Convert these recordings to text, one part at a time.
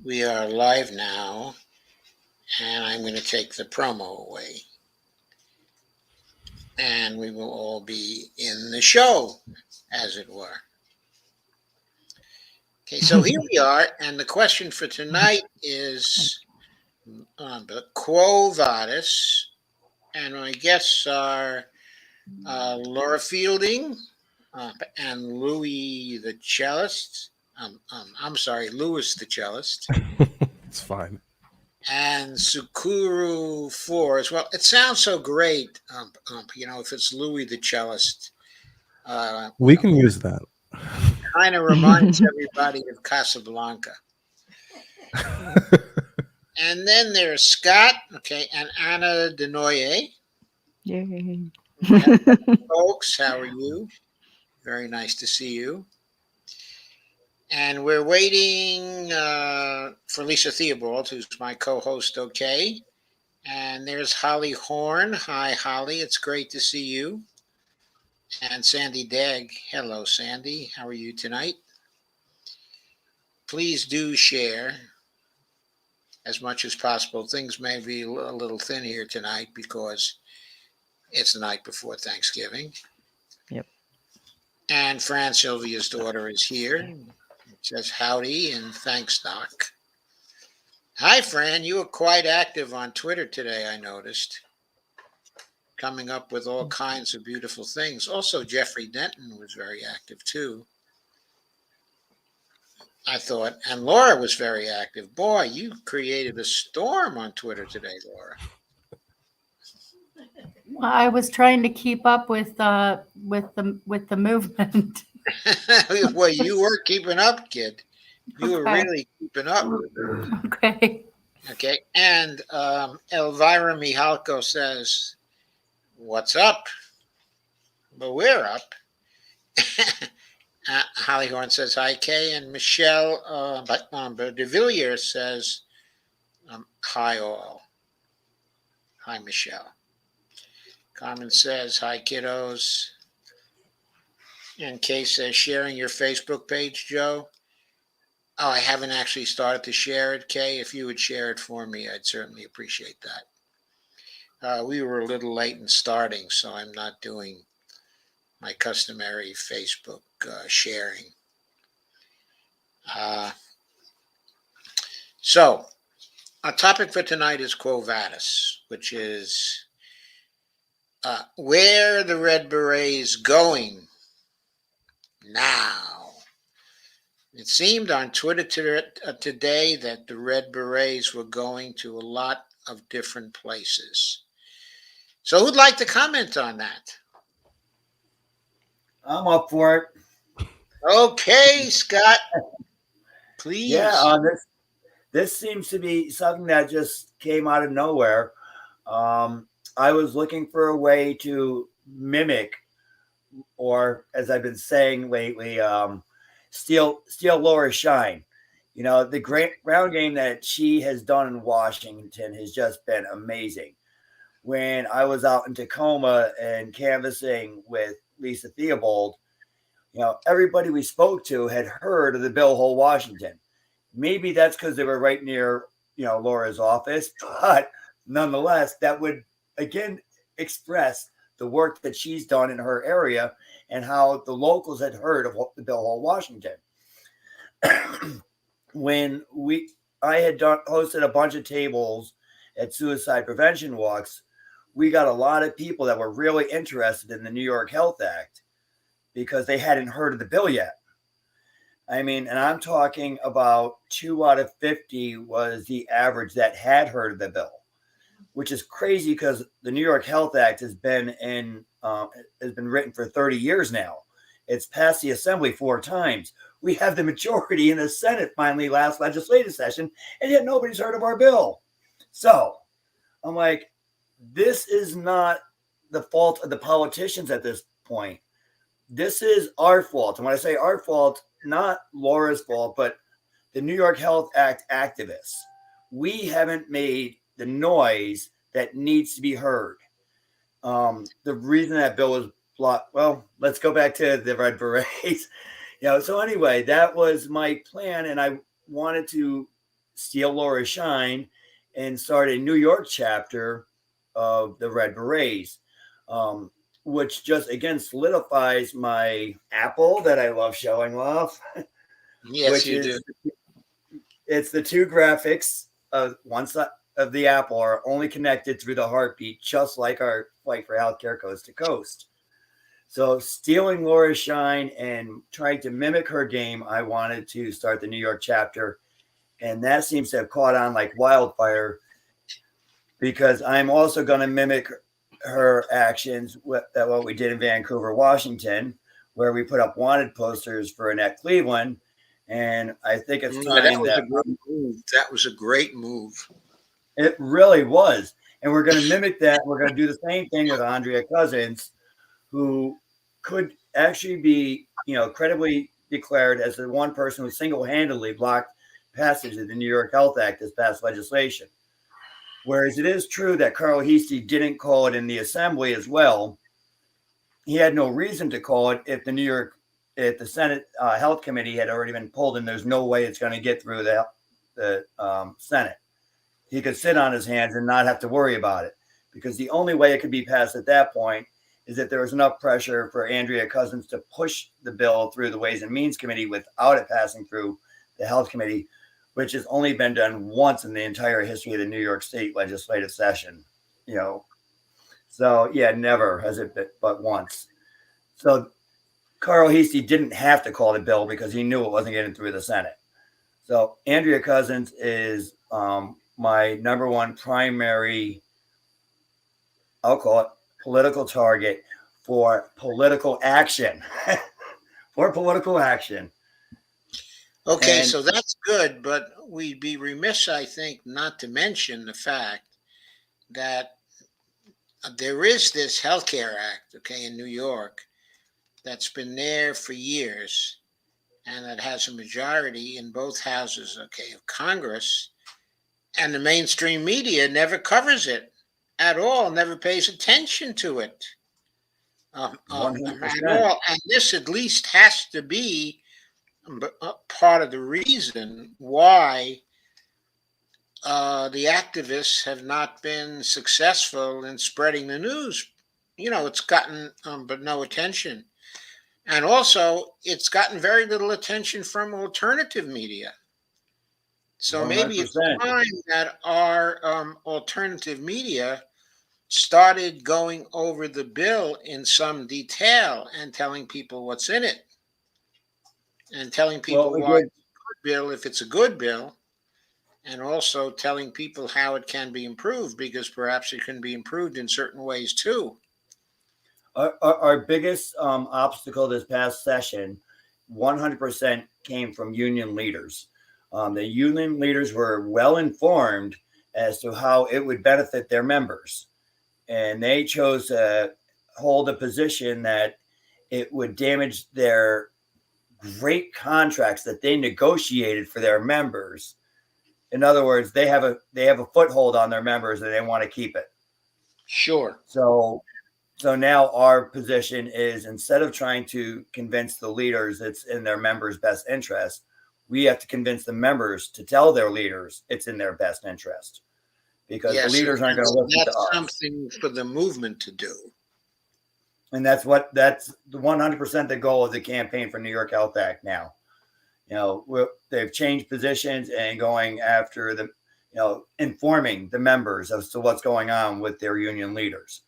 We are live now, and I'm going to take the promo away. And we will all be in the show, as it were. Okay, so here we are, and the question for tonight is Quo Vadis, and my guests are Laura Fielding and Louis the cellist. I'm sorry, Louis the cellist. It's fine. And Sukuru Force. Well, it sounds so great, if it's Louis the cellist. We can use that. Kind of reminds everybody of Casablanca. And then there's Scott, okay, and Anna Denoye. Yay. Folks, how are you? Very nice to see you. And we're waiting for Lisa Theobald, who's my co-host, okay? And there's Holly Horn. Hi, Holly. It's great to see you. And Sandy Degg. Hello, Sandy. How are you tonight? Please do share as much as possible. Things may be a little thin here tonight because it's the night before Thanksgiving. Yep. And Fran Sylvia's daughter is here. It says howdy and thanks, Doc. Hi, Fran. You were quite active on Twitter today, I noticed. Coming up with all kinds of beautiful things. Also, Jeffrey Denton was very active, too. I thought, and Laura was very active. Boy, you created a storm on Twitter today, Laura. Well, I was trying to keep up with the movement. Well, you were keeping up, kid. You were Okay. really keeping up. Okay. Okay. And Elvira Mihalko says, what's up? But we're up. Holly Horn says, hi, Kay. And Michelle de Villiers says, hi, all. Hi, Michelle. Carmen says, hi, kiddos. And Kay says, sharing your Facebook page, Joe. Oh, I haven't actually started to share it, Kay. If you would share it for me, I'd certainly appreciate that. We were a little late in starting, so I'm not doing my customary Facebook sharing. So, our topic for tonight is Quo Vadis, which is where the Red Berets going now. It seemed on Twitter today that the Red Berets were going to a lot of different places. So who'd like to comment on that? I'm up for it. Okay, Scott. Please. Yeah, this seems to be something that just came out of nowhere. I was looking for a way to mimic, or as I've been saying lately, steal Laura's shine. You know, the great ground game that she has done in Washington has just been amazing. When I was out in Tacoma and canvassing with Lisa Theobald, you know, everybody we spoke to had heard of the Bill Hole, Washington. Maybe that's because they were right near, you know, Laura's office, but nonetheless, that would again express the work that she's done in her area and how the locals had heard of the Bill Hole, Washington. When I had hosted a bunch of tables at suicide prevention walks, we got a lot of people that were really interested in the New York Health Act because they hadn't heard of the bill yet. I mean, and I'm talking about 2 out of 50 was the average that had heard of the bill, which is crazy because the New York Health Act has been written for 30 years now. It's passed the Assembly 4 times. We have the majority in the Senate finally last legislative session, and yet nobody's heard of our bill. So I'm like, this is not the fault of the politicians at this point. This is our fault. And when I say our fault, not Laura's fault, but the New York Health Act activists. We haven't made the noise that needs to be heard. The reason that bill was blocked, well, let's go back to the Red Berets. So anyway, that was my plan, and I wanted to steal Laura Shine and start a New York chapter of the Red Berets, which just again solidifies my apple that I love showing off. Yes, which you is, do. It's the two graphics of one side of the apple are only connected through the heartbeat, just like our Fight for Healthcare Coast to Coast. So stealing Laura Shine and trying to mimic her game, I wanted to start the New York chapter. And that seems to have caught on like wildfire, because I'm also going to mimic her actions what we did in Vancouver, Washington, where we put up wanted posters for Annette Cleveland. And I think it's time that was a great move. That was a great move. It really was. And we're going to mimic that. We're going to do the same thing with Andrea Cousins, who could actually be, credibly declared as the one person who single-handedly blocked passage of the New York Health Act as passed legislation. Whereas it is true that Carl Heastie didn't call it in the assembly as well. He had no reason to call it if the Senate Health Committee had already been pulled, and there's no way it's going to get through the Senate. He could sit on his hands and not have to worry about it, because the only way it could be passed at that point is that there was enough pressure for Andrea Cousins to push the bill through the Ways and Means Committee without it passing through the Health Committee, which has only been done once in the entire history of the New York State legislative session. So yeah, never has it been but once. So Carl Heastie didn't have to call the bill because he knew it wasn't getting through the Senate. So Andrea Cousins is my number one primary, I'll call it, political target for political action. For political action. Okay, And- so that's good, but we'd be remiss, I think, not to mention the fact that there is this Healthcare Act, okay, in New York, that's been there for years, and that has a majority in both houses, okay, of Congress, and the mainstream media never covers it at all, never pays attention to it at 100%. all. And this at least has to be part of the reason why the activists have not been successful in spreading the news. It's gotten but no attention. And also, it's gotten very little attention from alternative media. So maybe it's 100%. time that our alternative media started going over the bill in some detail and telling people what's in it, and telling people why it's a good bill if it's a good bill, and also telling people how it can be improved, because perhaps it can be improved in certain ways too. Our biggest obstacle this past session, 100% came from union leaders. The union leaders were well informed as to how it would benefit their members. And they chose to hold a position that it would damage their great contracts that they negotiated for their members. In other words, they have a foothold on their members and they want to keep it. Sure. So now our position is, instead of trying to convince the leaders it's in their members' best interest, we have to convince the members to tell their leaders it's in their best interest, because the leaders aren't going to listen to us. That's something for the movement to do. And that's the 100% the goal of the campaign for New York Health Act now. They've changed positions and going after informing the members as to what's going on with their union leaders.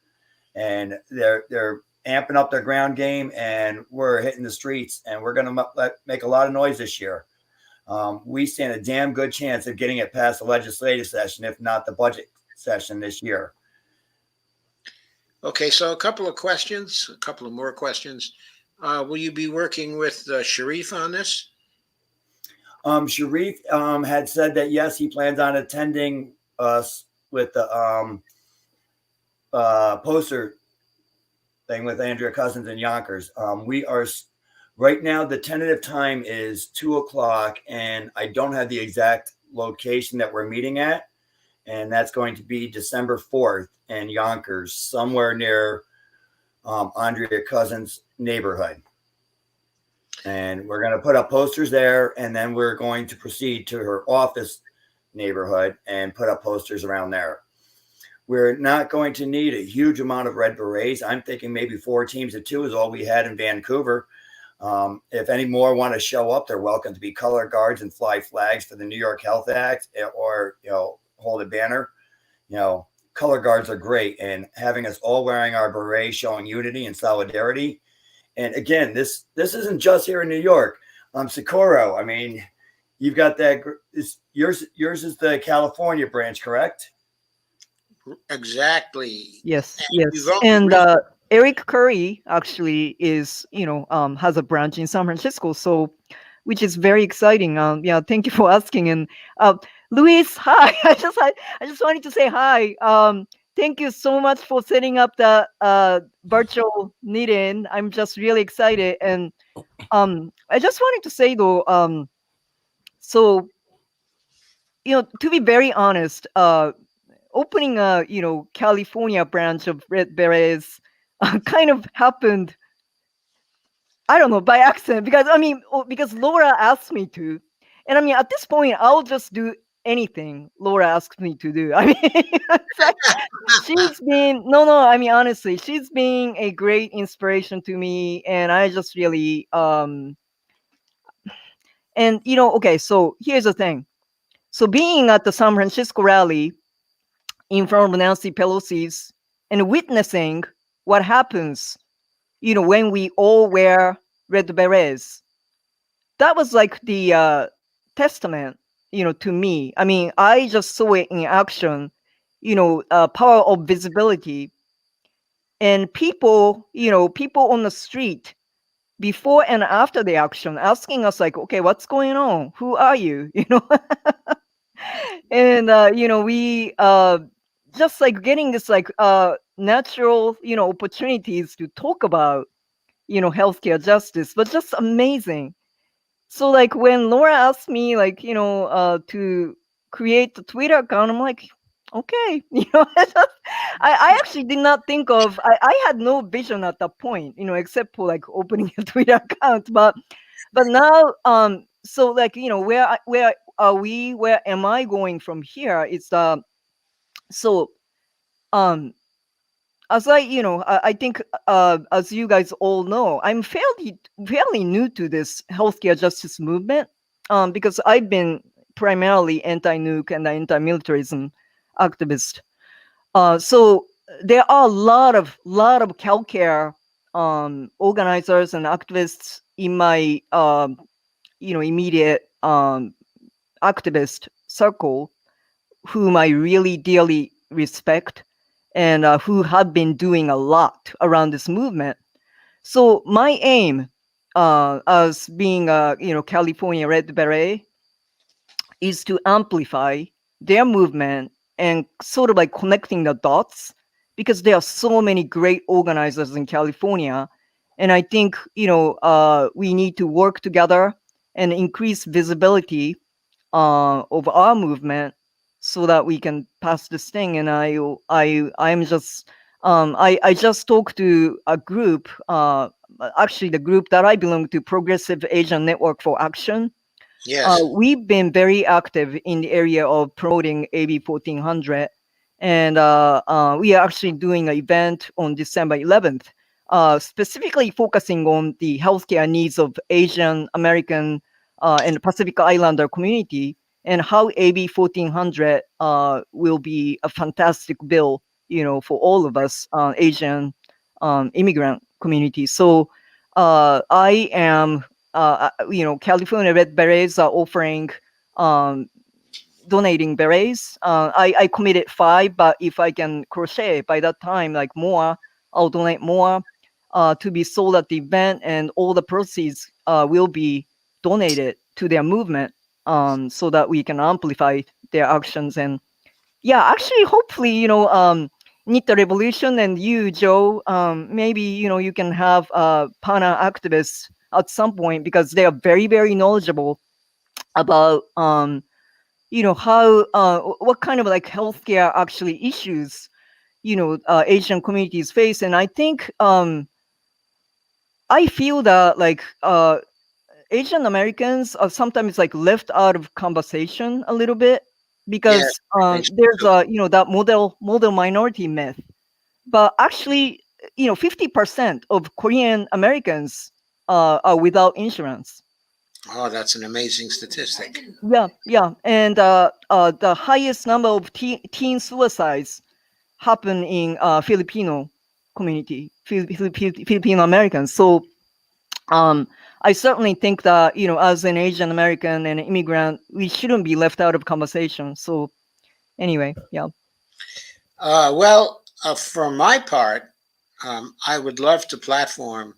And they're amping up their ground game, and we're hitting the streets, and we're going to make a lot of noise this year. We stand a damn good chance of getting it past the legislative session, if not the budget session this year. Okay, so a couple of more questions. Will you be working with Sharif on this? Sharif had said that, yes, he plans on attending us with the poster thing with Andrea Cousins and Yonkers. We are right now, the tentative time is 2:00, and I don't have the exact location that we're meeting at. And that's going to be December 4th in Yonkers, somewhere near Andrea Cousins' neighborhood. And we're going to put up posters there, and then we're going to proceed to her office neighborhood and put up posters around there. We're not going to need a huge amount of Red Berets. I'm thinking maybe 4 teams of 2 is all we had in Vancouver. If any more want to show up, they're welcome to be color guards and fly flags for the New York Health Act, or hold a banner. Color guards are great, and having us all wearing our berets showing unity and solidarity. And again, this isn't just here in New York. Socorro, I mean, you've got that. Yours is the California branch, correct? Exactly. Yes, And yes. you've only And really- Eric Curry actually is, has a branch in San Francisco, so which is very exciting. Yeah, thank you for asking. And Luis, hi. I just wanted to say hi. Thank you so much for setting up the virtual meeting. I'm just really excited. And I just wanted to say though, so to be very honest, opening a California branch of Red Berets kind of happened, I don't know, by accident, because Laura asked me to. And I mean, at this point, I'll just do anything Laura asks me to do. I mean, it's like, she's been, no, I mean, honestly, she's been a great inspiration to me. And I just really, okay, so here's the thing. So being at the San Francisco rally in front of Nancy Pelosi's and witnessing what happens, when we all wear red berets, that was like the testament, to me. I mean, I just saw it in action, power of visibility. And people on the street before and after the action asking us like, okay, what's going on? Who are you? And we just like getting this like natural opportunities to talk about healthcare justice, but just amazing. So like when Laura asked me like to create the Twitter account, I'm like, okay, I actually did not think of, I had no vision at that point, except for like opening a Twitter account, but now so like where are we, where am I going from here? It's so as I think as you guys all know, I'm fairly new to this healthcare justice movement, because I've been primarily anti-nuke and anti-militarism activist. So there are a lot of healthcare organizers and activists in my immediate activist circle whom I really dearly respect, and who have been doing a lot around this movement. So my aim as being a California Red Beret is to amplify their movement and sort of like connecting the dots, because there are so many great organizers in California. And I think, we need to work together and increase visibility of our movement so that we can pass this thing. And I'm just, I just talked to a group, actually the group that I belong to, Progressive Asian Network for Action. Yes. We've been very active in the area of promoting AB 1400, and we are actually doing an event on December 11th, specifically focusing on the healthcare needs of Asian American and Pacific Islander community, and how AB 1400 will be a fantastic bill, for all of us Asian immigrant community. So I am. California Red Berets are offering donating berets. I committed 5, but if I can crochet by that time, like more, I'll donate more to be sold at the event, and all the proceeds will be donated to their movement, so that we can amplify their actions. And yeah, actually, hopefully, Nita Revolution and you, Joe, maybe, you can have PANA activists at some point, because they are very, very knowledgeable about, how, what kind of like healthcare actually issues, Asian communities face. And I think, I feel that like Asian Americans are sometimes like left out of conversation a little bit. because there's a that model minority myth, but actually 50% of Korean Americans are without insurance. Oh, that's an amazing statistic. Yeah, and the highest number of teen suicides happen in Filipino community, Filipino Americans. So I certainly think that as an Asian American and an immigrant, we shouldn't be left out of conversation. So anyway, yeah. Well, for my part, I would love to platform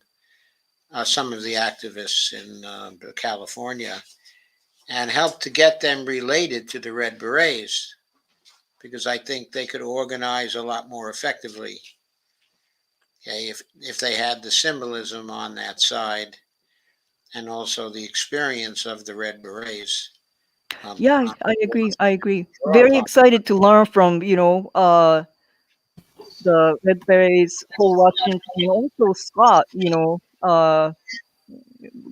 some of the activists in California and help to get them related to the Red Berets, because I think they could organize a lot more effectively. Okay, if they had the symbolism on that side and also the experience of the Red Berets. Yeah, I agree. Very excited to learn from the Red Berets, Paul Washington, also Scott,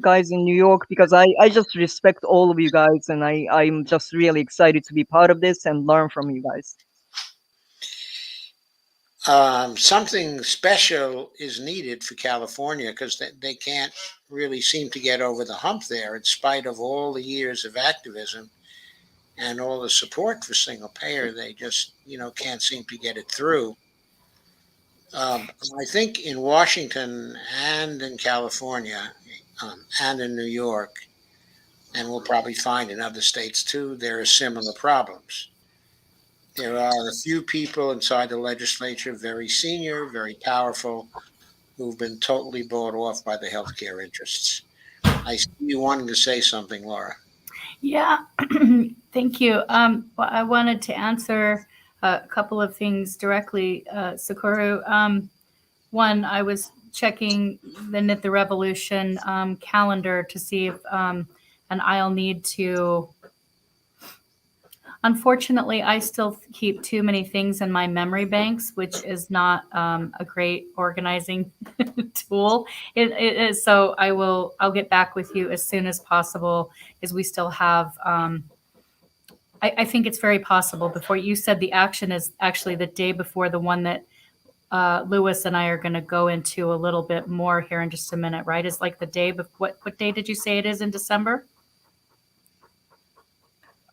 guys in New York, because I just respect all of you guys, and I'm just really excited to be part of this and learn from you guys. Something special is needed for California, because they can't really seem to get over the hump there, in spite of all the years of activism and all the support for single payer. They just can't seem to get it through. I think in Washington and in California and in New York, and we'll probably find in other states too, there are similar problems. There are a few people inside the legislature, very senior, very powerful, who've been totally bought off by the healthcare interests. I see you wanting to say something, Laura. Yeah, thank you. Well, I wanted to answer a couple of things directly, Sakuru. One, I was checking the Knit the Revolution calendar to see if, and I'll need to. Unfortunately, I still keep too many things in my memory banks, which is not a great organizing tool. It is, so I'll get back with you as soon as possible, as we still have. I think it's very possible. Before you said the action is actually the day before the one that Lewis and I are going to go into a little bit more here in just a minute, right? It's like the day before. What day did you say it is in December?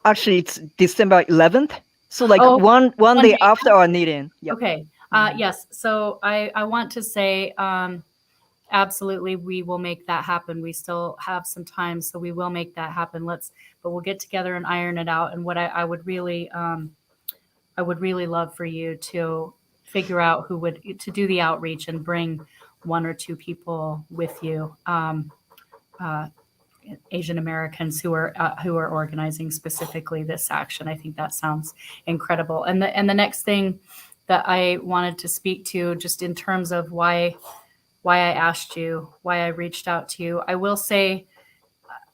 Actually, it's December 11th. So like one day after our meeting. Yep. Okay. Yes. So I want to say absolutely we will make that happen. We still have some time, so we will make that happen. But we'll get together and iron it out. And what I would really love for you to figure out to do the outreach and bring one or two people with you. Asian Americans who are organizing specifically this action. I think that sounds incredible. And the next thing that I wanted to speak to, just in terms of why I asked you, why I reached out to you, I will say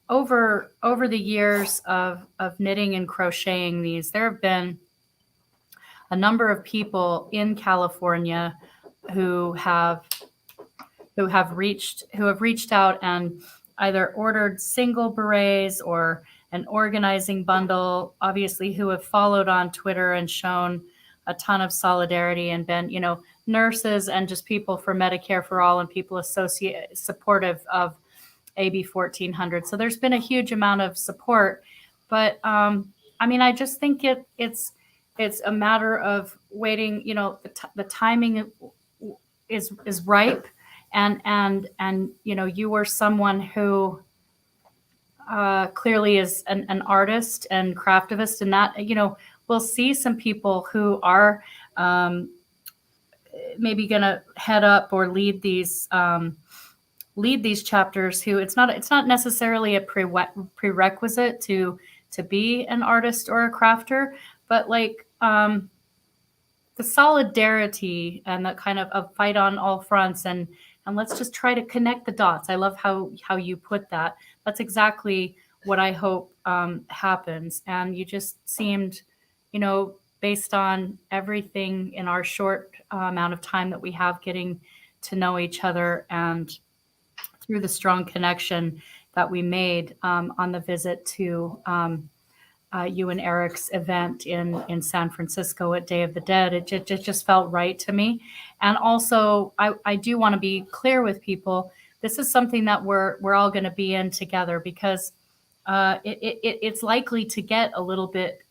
over the years of knitting and crocheting these, there have been a number of people in California who have reached out and either ordered single berets or an organizing bundle, obviously, who have followed on Twitter and shown a ton of solidarity and been, nurses and just people for Medicare for All and people supportive of AB 1400. So there's been a huge amount of support. But I just think it's a matter of waiting. The timing is ripe. And you were someone who clearly is an artist and craftivist, and that we'll see some people who are maybe going to head up or lead these chapters. Who it's not necessarily a prerequisite to be an artist or a crafter, but like the solidarity and that kind of fight on all fronts and let's just try to connect the dots. I love how you put that. That's exactly what I hope happens. And you just seemed, based on everything in our short amount of time that we have getting to know each other and through the strong connection that we made on the visit to you and Eric's event in San Francisco at Day of the Dead. It just felt right to me. And also, I do want to be clear with people. This is something that we're all going to be in together, because it's likely to get a little bit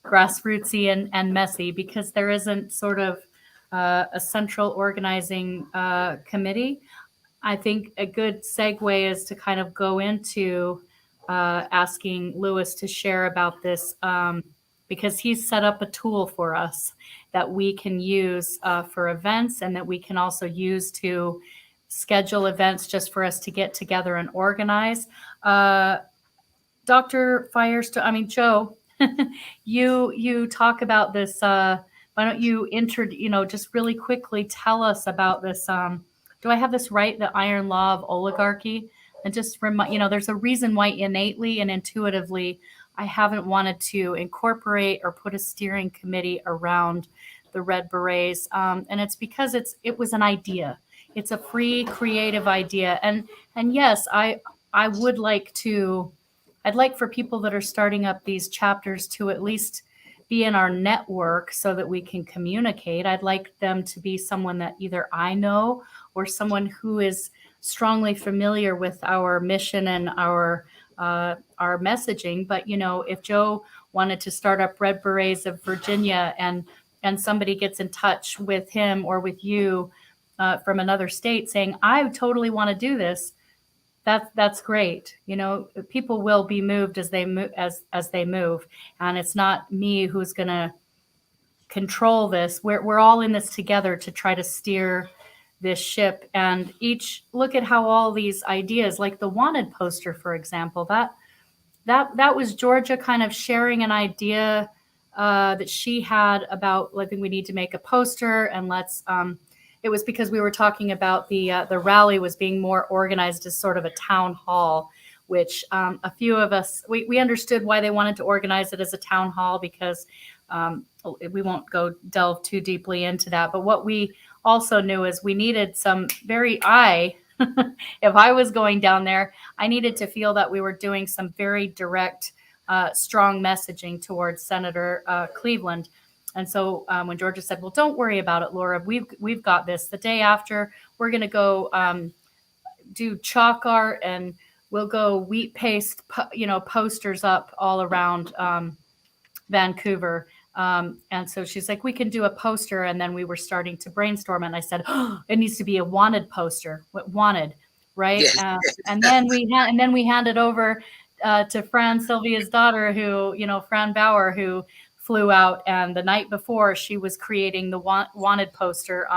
grassrootsy and messy, because there isn't sort of a central organizing committee. I think a good segue is to kind of go into asking Lewis to share about this, because he's set up a tool for us that we can use for events, and that we can also use to schedule events just for us to get together and organize. Dr. Firestone, I mean, Joe, you talk about this. Why don't you just really quickly tell us about this? Do I have this right? The iron law of oligarchy? And just remind, there's a reason why innately and intuitively I haven't wanted to incorporate or put a steering committee around the Red Berets. And it's because it was an idea. It's a free, creative idea. And yes, I'd like for people that are starting up these chapters to at least be in our network so that we can communicate. I'd like them to be someone that either I know or someone who is strongly familiar with our mission and our messaging. But, if Joe wanted to start up Red Berets of Virginia and somebody gets in touch with him or with you from another state saying, I totally want to do this, that's great. People will be moved as they move, as they move, and it's not me who's going to control this. We're all in this together to try to steer this ship, and each look at how all these ideas, like the wanted poster, for example, that was Georgia kind of sharing an idea that she had about, I think we need to make a poster, and let's. It was because we were talking about the rally was being more organized as sort of a town hall, which a few of us, we understood why they wanted to organize it as a town hall, because we won't delve too deeply into that. But what we also knew is we needed some if I was going down there, I needed to feel that we were doing some very direct, strong messaging towards Senator Cleveland. And so when Georgia said, well, don't worry about it, Laura, we've got this. The day after, we're going to go do chalk art, and we'll go wheat paste, posters up all around Vancouver. And so she's like, we can do a poster. And then we were starting to brainstorm. And I said, it needs to be a wanted poster. What wanted, right? Yeah. And then we handed over to Fran, Sylvia's daughter, Fran Bauer, who flew out, and the night before she was creating the wanted poster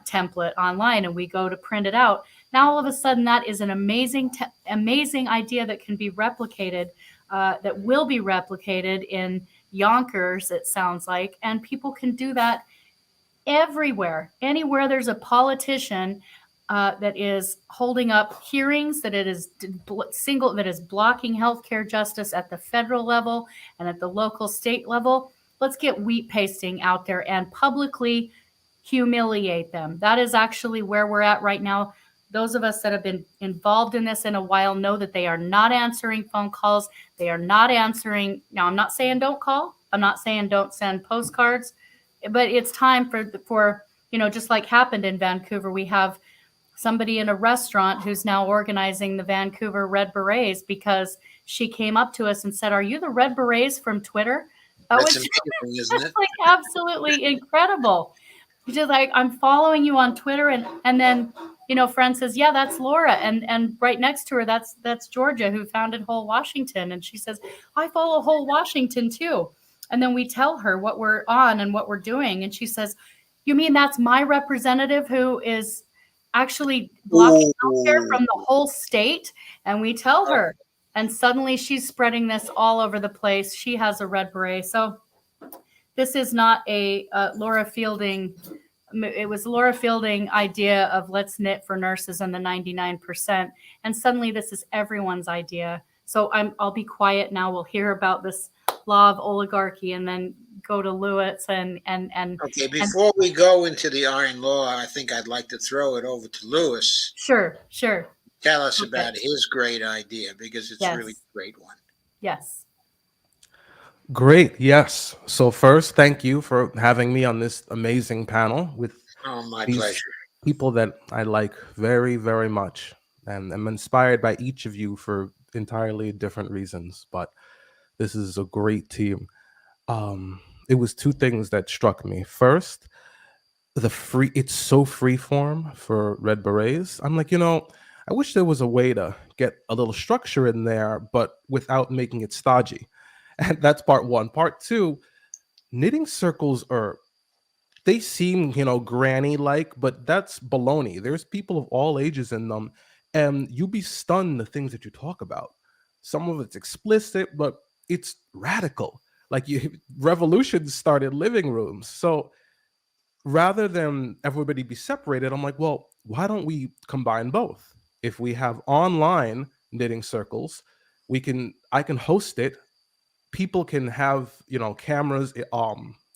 template online, and we go to print it out. Now all of a sudden that is an amazing idea that can be replicated, that will be replicated in Yonkers, it sounds like, and people can do that everywhere. Anywhere there's a politician that is holding up hearings, that it is that is blocking healthcare justice at the federal level and at the local state level. Let's get wheat pasting out there and publicly humiliate them. That is actually where we're at right now. Those of us that have been involved in this in a while know that they are not answering phone calls. They are not answering. Now, I'm not saying don't call. I'm not saying don't send postcards, but it's time for just like happened in Vancouver. We have somebody in a restaurant who's now organizing the Vancouver Red Berets because she came up to us and said, "Are you the Red Berets from Twitter?" That's amazing, isn't it? Like absolutely incredible. She's like, "I'm following you on Twitter," and then Fran says, "Yeah, that's Laura," and right next to her, that's Georgia, who founded Whole Washington, and she says, "I follow Whole Washington too," and then we tell her what we're on and what we're doing, and she says, "You mean that's my representative who is actually blocking healthcare from the whole state?" And we tell her, and suddenly she's spreading this all over the place. She has a Red Beret. So this is not a Laura Fielding. It was Laura Fielding idea of let's knit for nurses and the 99%. And suddenly this is everyone's idea. So I'll be quiet now. We'll hear about this law of oligarchy and then go to Lewis and Okay, before we go into the iron law, I think I'd like to throw it over to Lewis. Sure. Tell us about his great idea, because it's really a great one. Yes. Great. Yes. So first, thank you for having me on this amazing panel with Oh, my these pleasure. people that I like very, very much. And I'm inspired by each of you for entirely different reasons, but this is a great team. Um, it was two things that struck me. First, it's so free form for Red Berets. I'm like, I wish there was a way to get a little structure in there, but without making it stodgy. And that's part one. Part two, knitting circles are, they seem, granny like, but that's baloney. There's people of all ages in them, and you'd be stunned the things that you talk about. Some of it's explicit, but it's radical. Like revolutions started living rooms. So rather than everybody be separated, I'm like, well, why don't we combine both? If we have online knitting circles, I can host it. People can have, cameras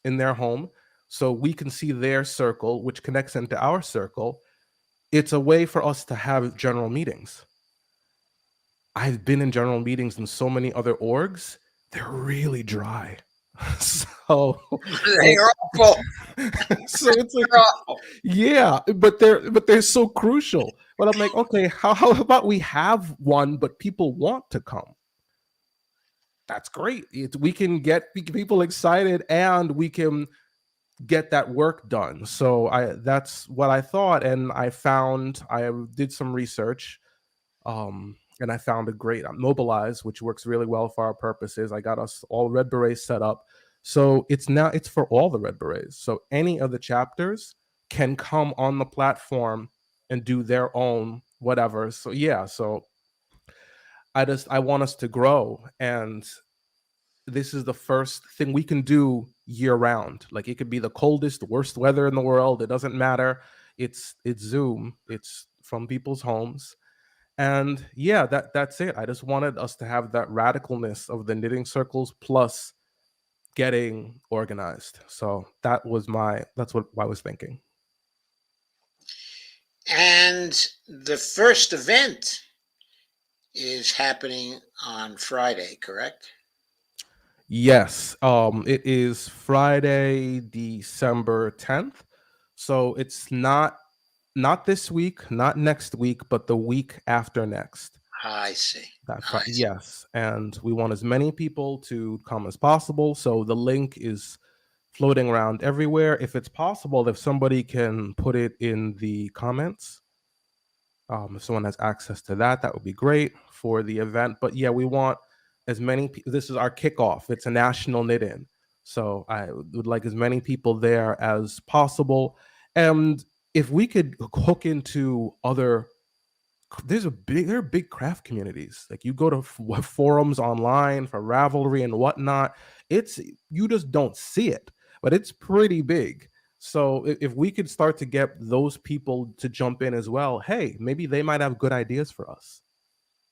in their home, so we can see their circle, which connects into our circle. It's a way for us to have general meetings. I've been in general meetings in so many other orgs. They're really dry. So They're awful. so it's like, They're awful. yeah, but they're so crucial. But I'm like, okay, how about we have one, but people want to come? That's great. We can get people excited, and we can get that work done. So that's what I thought, and I did some research, and I found a great Mobilize, which works really well for our purposes. I got us all Red Berets set up, so it's for all the Red Berets. So any of the chapters can come on the platform and do their own whatever. So yeah, so I want us to grow, and this is the first thing we can do year round. Like it could be the coldest, worst weather in the world. It doesn't matter. It's Zoom. It's from people's homes. And yeah, that's it. I just wanted us to have that radicalness of the knitting circles plus getting organized. So that's what I was thinking. And the first event is happening on Friday, correct? Yes. It is Friday, December 10th. So it's not this week, not next week, but the week after next. I see. I see. Yes, and we want as many people to come as possible. So the link is floating around everywhere. If it's possible, if somebody can put it in the comments, if someone has access to that, that would be great for the event. But yeah, we want as many. This is our kickoff. It's a national knit-in, so I would like as many people there as possible. And if we could hook into other, there are big craft communities. Like you go to forums online for Ravelry and whatnot. You just don't see it, but it's pretty big. So if we could start to get those people to jump in as well, hey, maybe they might have good ideas for us.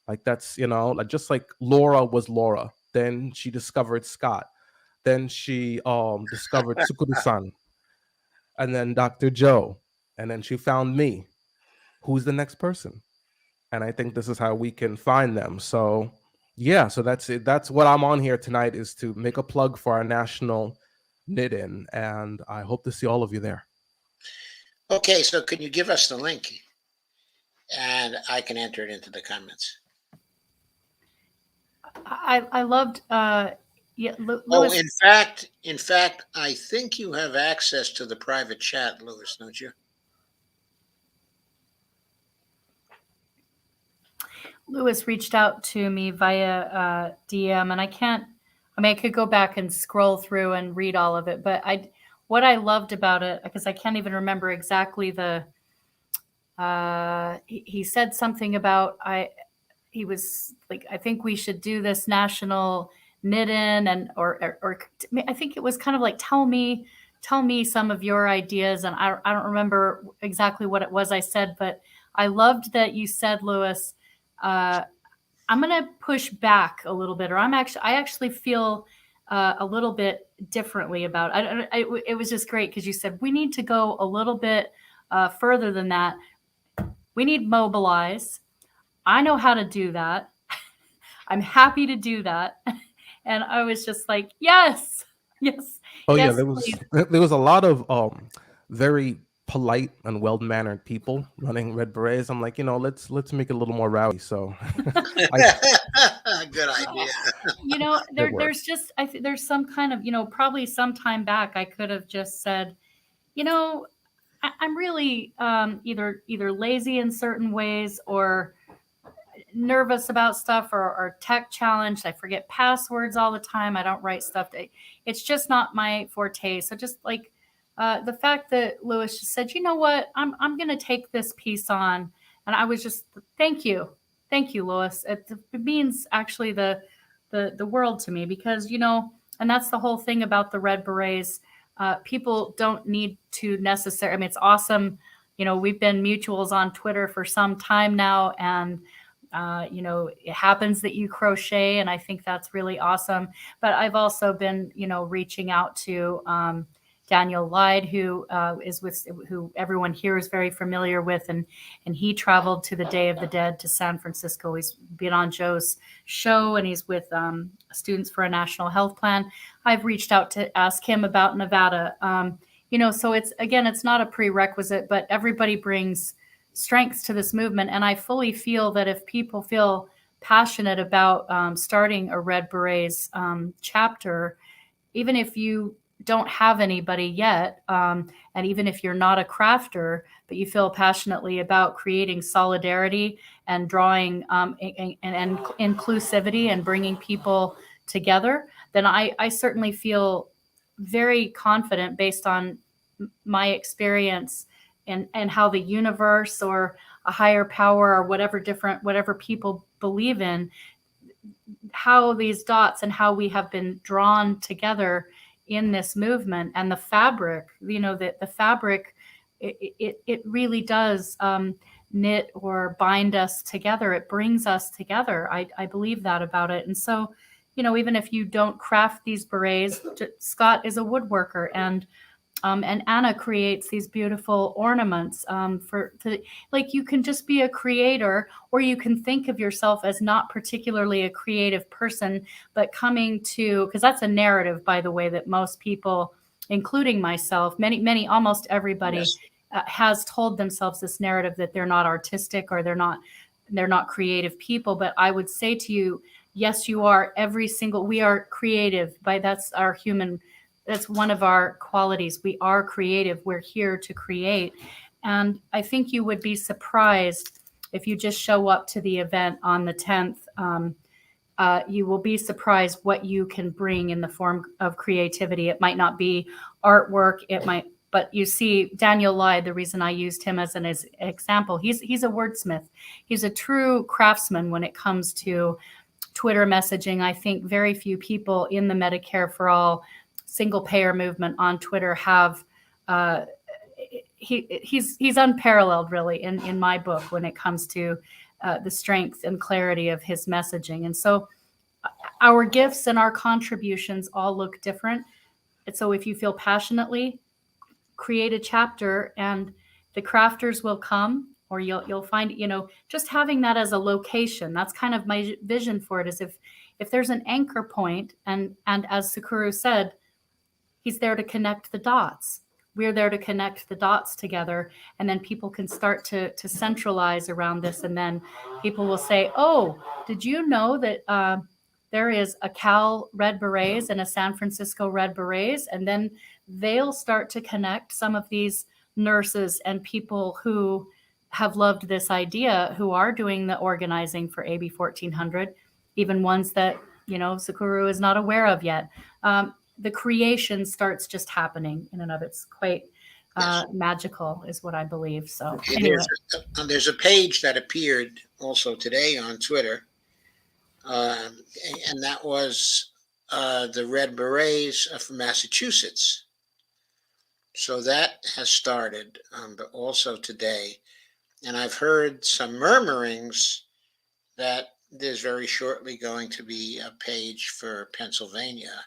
Like that's, like just like Laura was Laura. Then she discovered Scott. Then she discovered Tsukuru-san. And then Dr. Joe. And then she found me. Who's the next person? And I think this is how we can find them. So yeah, so that's it. That's what I'm on here tonight, is to make a plug for our national knit-in, and I hope to see all of you there. Okay, so can you give us the link? And I can enter it into the comments. I loved yeah, Oh, Louis. in fact, I think you have access to the private chat, Louis, don't you? Louis reached out to me via DM, and I could go back and scroll through and read all of it, but what I loved about it, because I can't even remember exactly he said something about, he was like, I think we should do this national knit-in, and or I think it was kind of like, tell me some of your ideas, and I don't remember exactly what it was I said, but I loved that you said, Louis, I'm going to push back a little bit, or I actually feel a little bit differently about it. It was just great because you said we need to go a little bit further than that. We need Mobilize. I know how to do that. I'm happy to do that. And I was just like, yes, yes, Oh yeah, yes, please. there was a lot of very polite and well-mannered people running Red Berets. I'm like, let's make it a little more rowdy. So Good idea. You know, it worked. there's just, I think there's some kind of, probably some time back, I could have just said, I'm really either lazy in certain ways or nervous about stuff or tech challenged. I forget passwords all the time. I don't write stuff. It's just not my forte. So just like the fact that Lewis just said, you know what, I'm going to take this piece on. And I was just, thank you, Lewis. It means actually the world to me because, and that's the whole thing about the Red Berets. People don't need to necessarily, I mean, it's awesome. We've been mutuals on Twitter for some time now, and it happens that you crochet, and I think that's really awesome. But I've also been, reaching out to Daniel Lyde, who who everyone here is very familiar with, and he traveled to the Day of the Dead to San Francisco. He's been on Joe's show, and he's with Students for a National Health Plan. I've reached out to ask him about Nevada. So it's not a prerequisite, but everybody brings strengths to this movement. And I fully feel that if people feel passionate about starting a Red Berets chapter, even if you don't have anybody yet, and even if you're not a crafter, but you feel passionately about creating solidarity and drawing and inclusivity and bringing people together, then I certainly feel very confident based on my experience and how the universe or a higher power or whatever people believe in, how these dots and how we have been drawn together in this movement and the fabric, the fabric, it really does knit or bind us together. It brings us together. I believe that about it. And so, even if you don't craft these berets, Scott is a woodworker, and Anna creates these beautiful ornaments like you can just be a creator, or you can think of yourself as not particularly a creative person, but coming to, because that's a narrative, by the way, that most people, including myself, many, almost everybody Yes. has told themselves this narrative that they're not artistic or they're not creative people. But I would say to you, yes, you are. We are creative. That's one of our qualities. We are creative. We're here to create. And I think you would be surprised if you just show up to the event on the 10th. You will be surprised what you can bring in the form of creativity. It might not be artwork. But you see, Daniel Lyde, the reason I used him as an example, he's a wordsmith. He's a true craftsman when it comes to Twitter messaging. I think very few people in the Medicare for All single payer movement on Twitter have he's unparalleled really in my book when it comes to the strength and clarity of his messaging. And so our gifts and our contributions all look different. And so if you feel passionately, create a chapter and the crafters will come, or you'll find, just having that as a location. That's kind of my vision for it, is if there's an anchor point, and as Sakura said, he's there to connect the dots. We're there to connect the dots together, and then people can start to centralize around this. And then people will say, oh, did you know that there is a Cal Red Berets and a San Francisco Red Berets? And then they'll start to connect some of these nurses and people who have loved this idea, who are doing the organizing for AB 1400, even ones that, Sakura is not aware of yet. The creation starts just happening in and of it's quite magical, is what I believe. So anyway. There's a page that appeared also today on Twitter, and that was the Red Berets from Massachusetts. So that has started, but also today. And I've heard some murmurings that there's very shortly going to be a page for Pennsylvania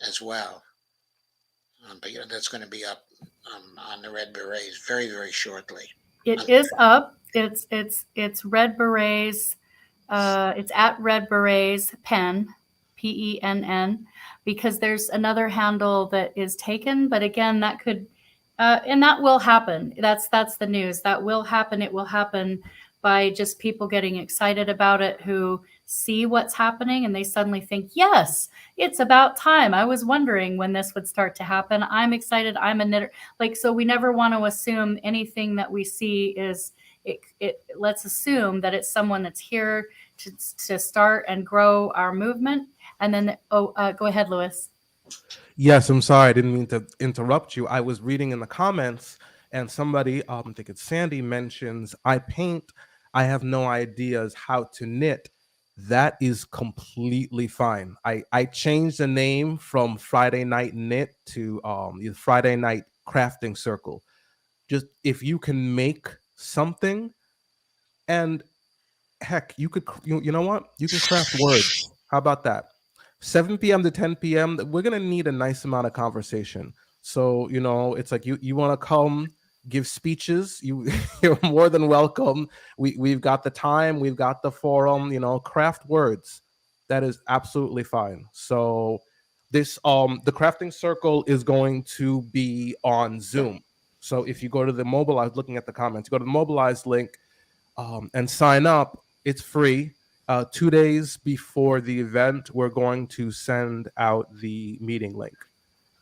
as well. But that's going to be up on the Red Berets very, very shortly. It is up. It's Red Berets. It's at Red Berets Penn, PENN, because there's another handle that is taken. But again, that could, and that will happen. That's the news. That will happen. It will happen by just people getting excited about it, who see what's happening and they suddenly think, yes, it's about time. I was wondering when this would start to happen. I'm excited. I'm a knitter. Like, so we never want to assume anything that we see is it. Let's assume that it's someone that's here to start and grow our movement. And then, go ahead, Louis. Yes, I'm sorry. I didn't mean to interrupt you. I was reading in the comments, and somebody, I think it's Sandy, mentions, I paint. I have no ideas how to knit. That is completely fine. I changed the name from Friday Night Knit to Friday Night Crafting Circle. Just if you can make something, and heck, you could, you know what? You can craft words. How about that? 7 p.m. to 10 p.m., we're going to need a nice amount of conversation. So, it's like you want to come give speeches, you're more than welcome. We've got the time, we've got the forum, craft words. That is absolutely fine. So this, the crafting circle is going to be on Zoom. So if you go to the Mobilize, looking at the comments, go to the Mobilize link and sign up. It's free. 2 days before the event, we're going to send out the meeting link,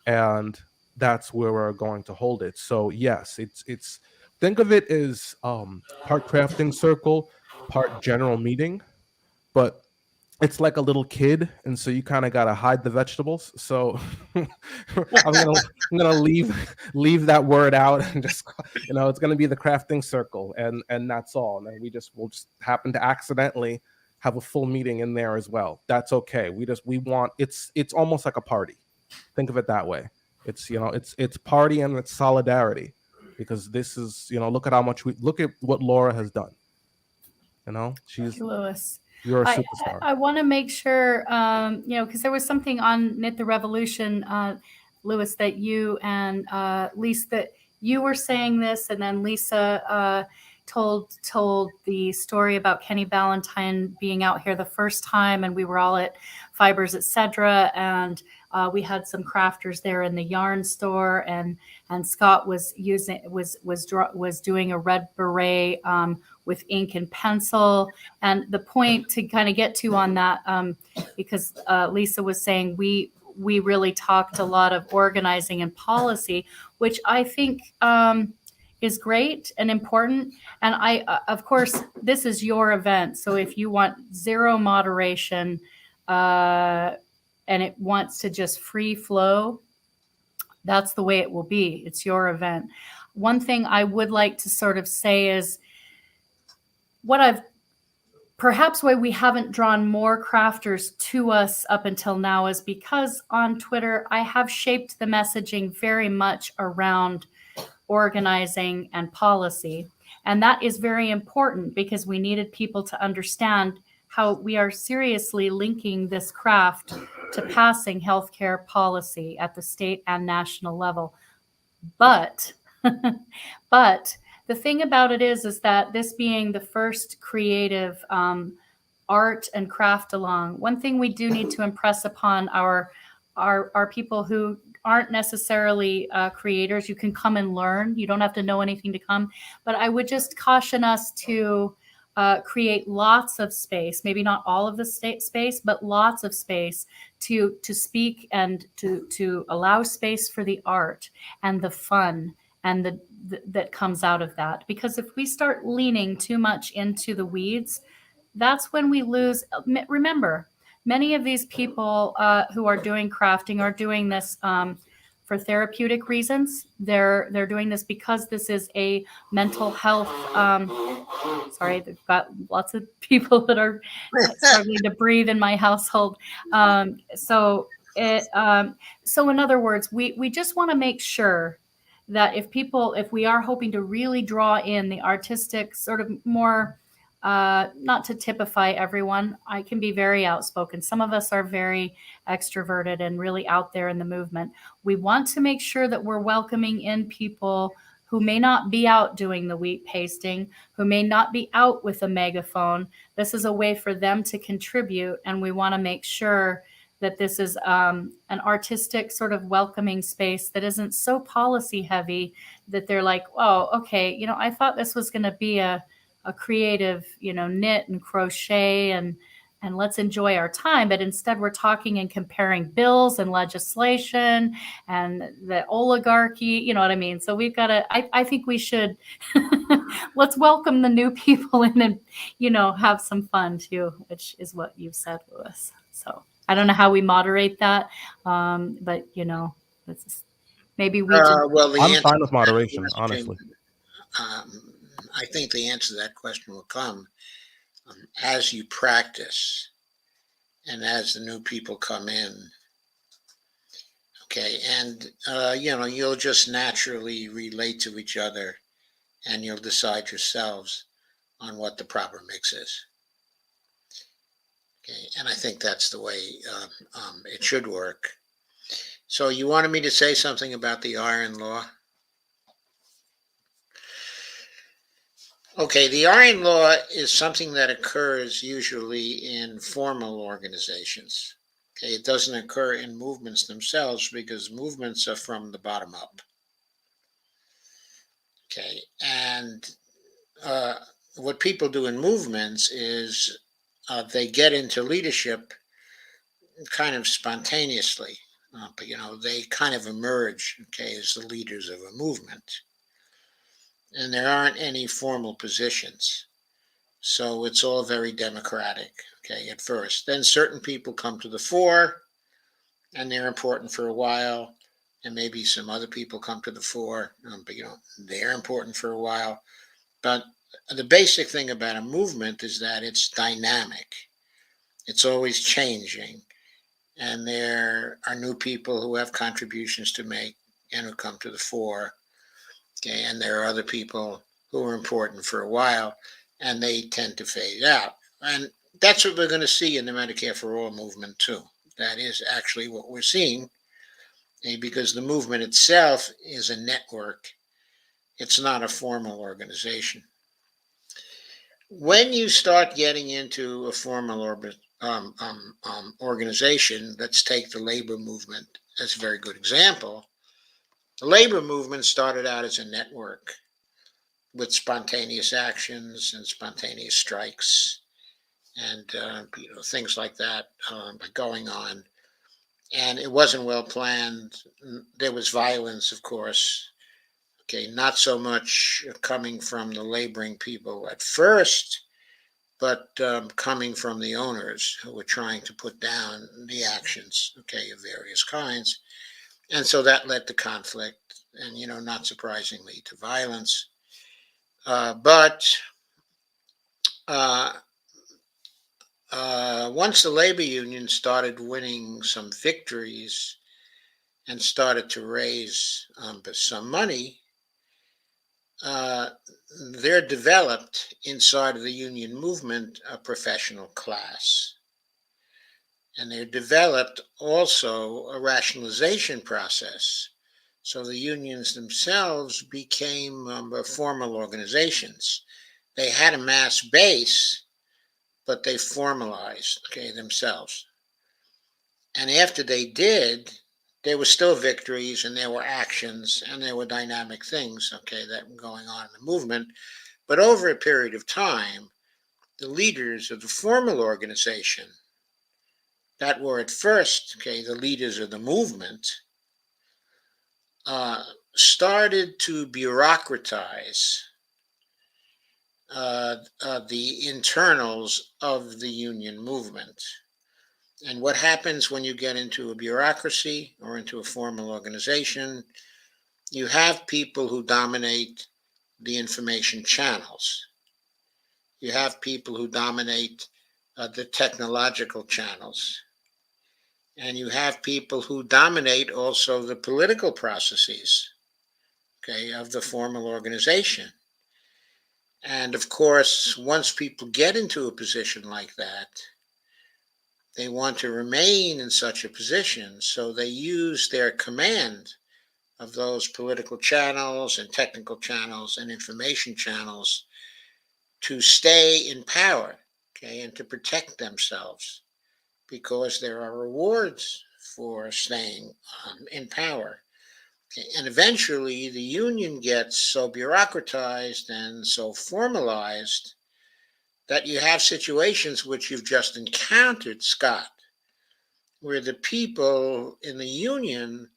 and that's where we're going to hold it. So yes, it's think of it as part crafting circle, part general meeting, but it's like a little kid, and so you kind of gotta hide the vegetables. So I'm gonna leave that word out, and just it's gonna be the crafting circle, and that's all. And then we'll just happen to accidentally have a full meeting in there as well. That's okay. We want it's almost like a party. Think of it that way. It's it's party and it's solidarity, because this is look at how much look at what Laura has done. She's Louis. You're a superstar. I want to make sure, because there was something on Knit the Revolution, Louis, that you and Lisa, that you were saying this, and then Lisa told the story about Kenny Ballantyne being out here the first time, and we were all at Fibers, etc., and we had some crafters there in the yarn store, and Scott was doing a red beret with ink and pencil. And the point to kind of get to on that, because Lisa was saying we really talked a lot of organizing and policy, which I think is great and important. And I, of course, this is your event. So if you want zero moderation and it wants to just free flow, that's the way it will be. It's your event. One thing I would like to sort of say is, perhaps why we haven't drawn more crafters to us up until now is because on Twitter, I have shaped the messaging very much around organizing and policy. And that is very important, because we needed people to understand how we are seriously linking this craft to passing healthcare policy at the state and national level. But the thing about it is that this being the first creative art and craft along, one thing we do need to impress upon our people who aren't necessarily creators. You can come and learn. You don't have to know anything to come. But I would just caution us to create lots of space, maybe not all of the space, but lots of space to speak and to allow space for the art and the fun and that comes out of that. Because if we start leaning too much into the weeds, that's when we lose. Remember, many of these people who are doing crafting are doing this for therapeutic reasons. They're doing this because this is a mental health. Sorry, they've got lots of people that are struggling to breathe in my household. So in other words, we just want to make sure that if we are hoping to really draw in the artistic sort of more, not to typify everyone, I can be very outspoken. Some of us are very extroverted and really out there in the movement. We want to make sure that we're welcoming in people who may not be out doing the wheat pasting, who may not be out with a megaphone. This is a way for them to contribute, and we want to make sure that this is an artistic sort of welcoming space that isn't so policy heavy that they're like, oh, okay, I thought this was going to be a creative, knit and crochet and let's enjoy our time. But instead we're talking and comparing bills and legislation and the oligarchy, you know what I mean? So we've got to, I think we should, let's welcome the new people in and, have some fun too, which is what you've said, Louis. So I don't know how we moderate that. But this is, maybe we just, Well, the I'm answer fine with to that moderation, question, honestly. I think the answer to that question will come as you practice and as the new people come in. Okay, and you'll just naturally relate to each other, and you'll decide yourselves on what the proper mix is. Okay, and I think that's the way it should work. So you wanted me to say something about the iron law? Okay, the iron law is something that occurs usually in formal organizations. Okay, it doesn't occur in movements themselves because movements are from the bottom up. Okay, and what people do in movements is they get into leadership kind of spontaneously, but they kind of emerge, okay, as the leaders of a movement, and there aren't any formal positions, so it's all very democratic. Okay, at first, then certain people come to the fore, and they're important for a while, and maybe some other people come to the fore, but they're important for a while. But the basic thing about a movement is that it's dynamic. It's always changing. And there are new people who have contributions to make and who come to the fore. Okay, and there are other people who are important for a while and they tend to fade out. And that's what we're going to see in the Medicare for All movement too. That is actually what we're seeing, because the movement itself is a network. It's not a formal organization. When you start getting into a formal organization, let's take the labor movement as a very good example. The labor movement started out as a network with spontaneous actions and spontaneous strikes and things like that going on. And it wasn't well planned. There was violence, of course. Okay, not so much coming from the laboring people at first, but coming from the owners who were trying to put down the actions, okay, of various kinds. And so that led to conflict and, not surprisingly, to violence. But once the labor union started winning some victories and started to raise some money, there developed inside of the union movement a professional class. And there developed also a rationalization process. So the unions themselves became formal organizations. They had a mass base, but they formalized, okay, themselves. And after they did, there were still victories and there were actions and there were dynamic things, okay, that were going on in the movement. But over a period of time, the leaders of the formal organization that were at first, okay, the leaders of the movement, started to bureaucratize the internals of the union movement. And what happens when you get into a bureaucracy or into a formal organization? You have people who dominate the information channels. You have people who dominate the technological channels. And you have people who dominate also the political processes, okay, of the formal organization. And of course, once people get into a position like that, they want to remain in such a position, so they use their command of those political channels and technical channels and information channels to stay in power, okay, and to protect themselves. because there are rewards for staying in power. Okay, and eventually the union gets so bureaucratized and so formalized that you have situations which you've just encountered, Scott, where the people in the union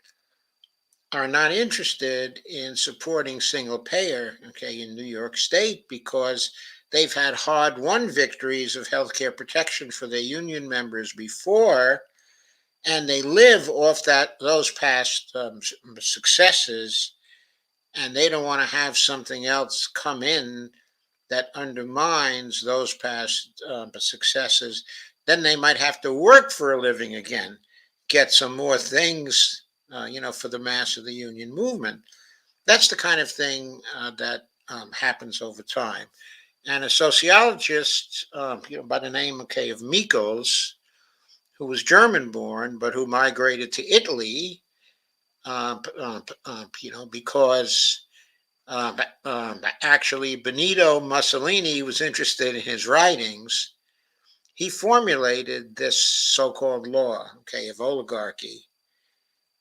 are not interested in supporting single payer, okay, in New York State because they've had hard-won victories of healthcare protection for their union members before, and they live off those past successes, and they don't want to have something else come in that undermines those past successes. Then they might have to work for a living again, get some more things, for the mass of the union movement. That's the kind of thing that happens over time. And a sociologist, by the name, okay, of Mikos, who was German-born but who migrated to Italy, because actually Benito Mussolini was interested in his writings. He formulated this so-called law, okay, of oligarchy,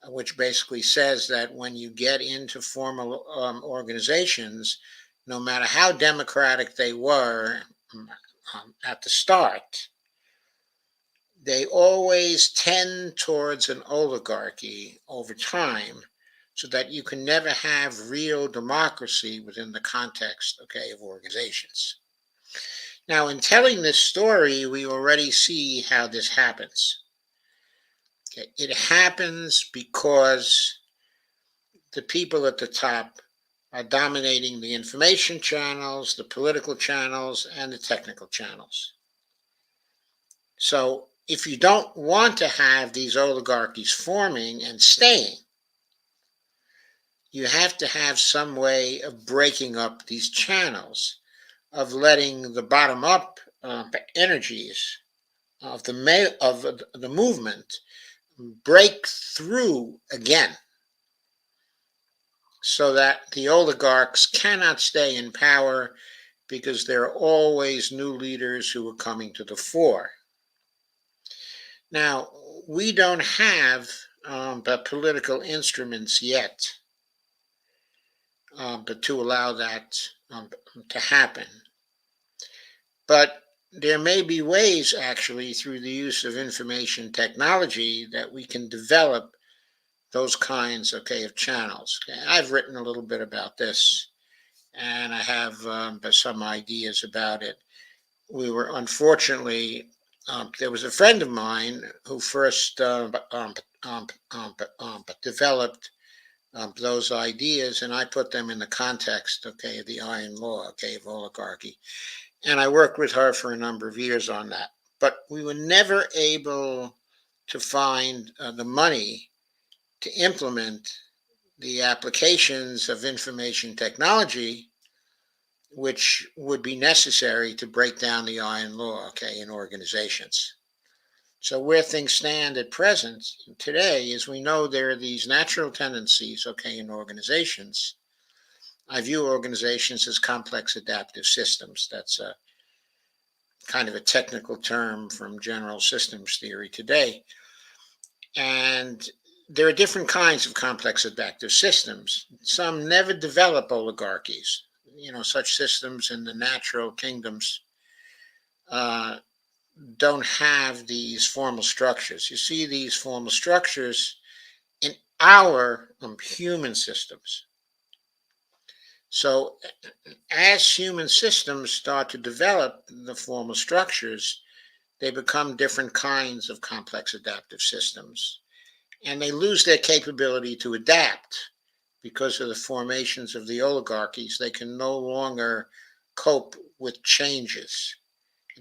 which basically says that when you get into formal organizations, no matter how democratic they were at the start, they always tend towards an oligarchy over time, so that you can never have real democracy within the context, okay, of organizations. Now, in telling this story, we already see how this happens. Okay, it happens because the people at the top are dominating the information channels, the political channels, and the technical channels. So if you don't want to have these oligarchies forming and staying, you have to have some way of breaking up these channels, of letting the bottom-up energies of the movement break through again, so that the oligarchs cannot stay in power because there are always new leaders who are coming to the fore. Now, we don't have the political instruments yet but to allow that to happen. But there may be ways, actually, through the use of information technology, that we can develop those kinds, okay, of channels. Okay, I've written a little bit about this, and I have some ideas about it. We were unfortunately, there was a friend of mine who first developed those ideas, and I put them in the context, okay, of the iron law, okay, of oligarchy. And I worked with her for a number of years on that. But we were never able to find the money to implement the applications of information technology which would be necessary to break down the iron law, okay, in organizations. So where things stand at present today is we know there are these natural tendencies, okay, in organizations. I view organizations as complex adaptive systems. That's a kind of a technical term from general systems theory today. And there are different kinds of complex adaptive systems. Some never develop oligarchies. Such systems in the natural kingdoms don't have these formal structures. You see these formal structures in our human systems. So as human systems start to develop the formal structures, they become different kinds of complex adaptive systems. And they lose their capability to adapt because of the formations of the oligarchies. They can no longer cope with changes.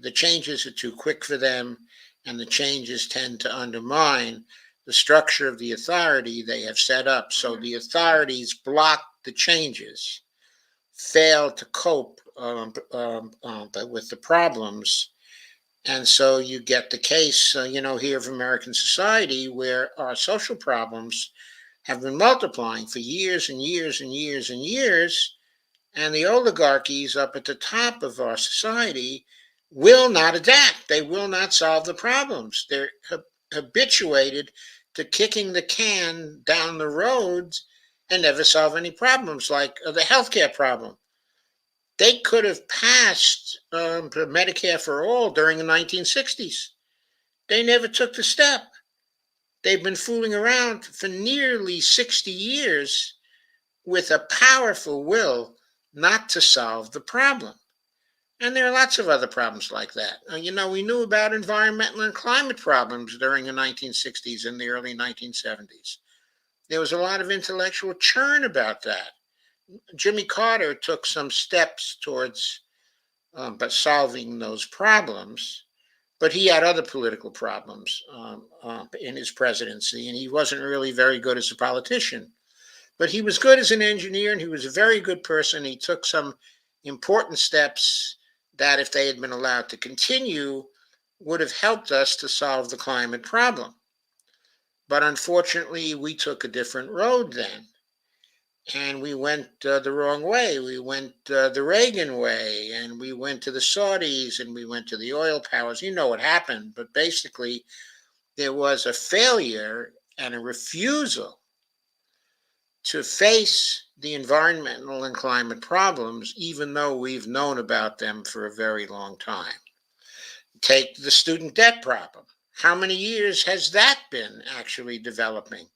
The changes are too quick for them, and the changes tend to undermine the structure of the authority they have set up. So the authorities block the changes, fail to cope with the problems. And so you get the case, here of American society, where our social problems have been multiplying for years and years and years and years. And the oligarchies up at the top of our society will not adapt. They will not solve the problems. They're habituated to kicking the can down the road and never solve any problems, like the healthcare problem. They could have passed Medicare for all during the 1960s. They never took the step. They've been fooling around for nearly 60 years with a powerful will not to solve the problem. And there are lots of other problems like that. We knew about environmental and climate problems during the 1960s and the early 1970s. There was a lot of intellectual churn about that. Jimmy Carter took some steps towards but solving those problems, but he had other political problems in his presidency, and he wasn't really very good as a politician. But he was good as an engineer, and he was a very good person. He took some important steps that, if they had been allowed to continue, would have helped us to solve the climate problem. But unfortunately, we took a different road then. And we went the wrong way. We went the Reagan way, and we went to the Saudis, and we went to the oil powers. You know what happened. But basically, there was a failure and a refusal to face the environmental and climate problems, even though we've known about them for a very long time. Take the student debt problem. How many years has that been actually developing?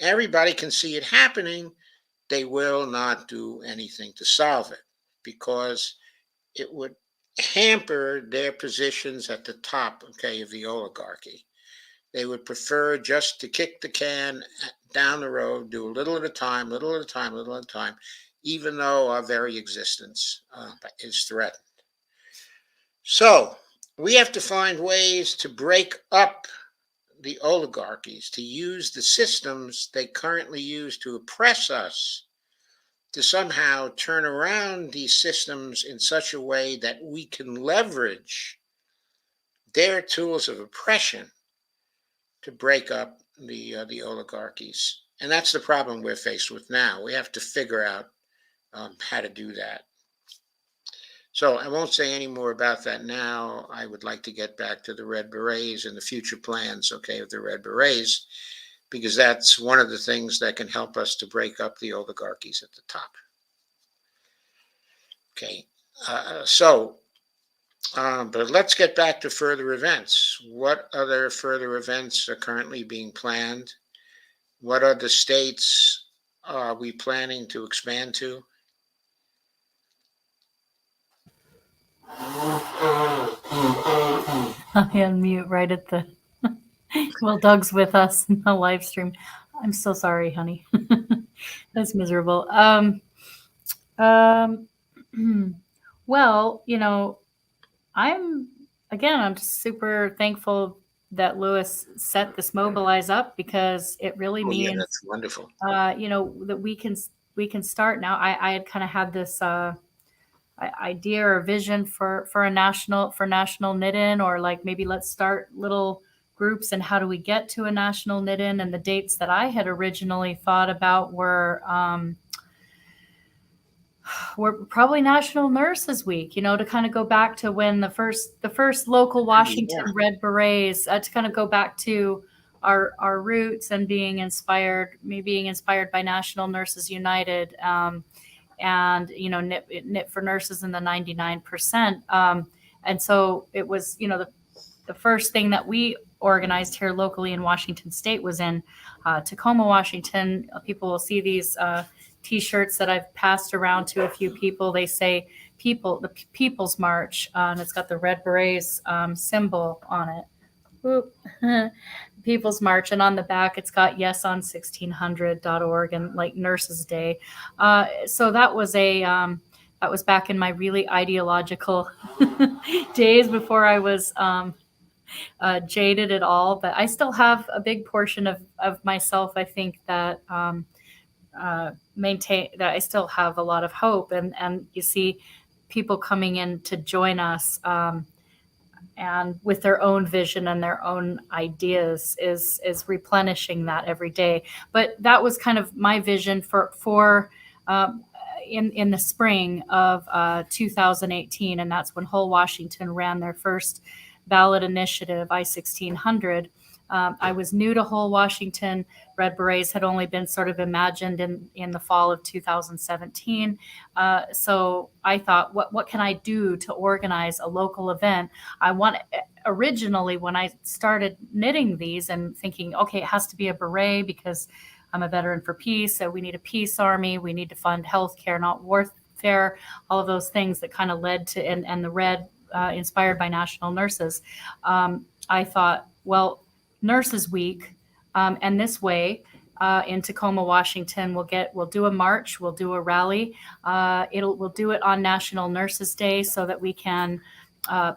Everybody can see it happening. They will not do anything to solve it because it would hamper their positions at the top, of the oligarchy. They would prefer just to kick the can down the road, do a little at a time, little at a time, little at a time, even though our very existence is threatened. So we have to find ways to break up the oligarchies, to use the systems they currently use to oppress us, to somehow turn around these systems in such a way that we can leverage their tools of oppression to break up the oligarchies. And that's the problem we're faced with now. We have to figure out how to do that. So I won't say any more about that now. I would like to get back to the Red Berets and the future plans, of the Red Berets, because that's one of the things that can help us to break up the oligarchies at the top. But let's get back to further events. What other further events are currently being planned? What other states are we planning to expand to? I unmute right at the well, Doug's with us in the live stream. I'm so sorry, honey. That's miserable. Well, I'm just super thankful that Lewis set this Mobilize up, because it really means that's wonderful. That we can start now. I had kind of had this idea or vision for a national knit-in, or like maybe let's start little groups, and how do we get to a national knit-in? And the dates that I had originally thought about were probably National Nurses Week, to kind of go back to when the first local Washington Red Berets, to kind of go back to our roots and being inspired by National Nurses United, and knit for nurses in the 99%. And so it was, the first thing that we organized here locally in Washington State was in Tacoma, Washington. People will see these T-shirts that I've passed around to a few people. They say the People's March, and it's got the Red Berets symbol on it. Whoop. People's March, and on the back it's got yeson1600.org and like Nurses Day. So that was back in my really ideological days before I was jaded at all. But I still have a big portion of myself, I think, that maintain that I still have a lot of hope, and you see people coming in to join us, and with their own vision and their own ideas is replenishing that every day. But that was kind of my vision for in the spring of 2018, and that's when Whole Washington ran their first ballot initiative, I-1600. I was new to Whole Washington. Red Berets had only been sort of imagined in the fall of 2017. So I thought, what can I do to organize a local event? Originally, when I started knitting these and thinking, okay, it has to be a beret because I'm a veteran for peace, so we need a peace army. We need to fund healthcare, not warfare. All of those things that kind of led to, and the red, inspired by National Nurses. I thought, well, Nurses Week, and this way in Tacoma, Washington, we'll do a march, we'll do a rally. We'll do it on National Nurses Day so that we can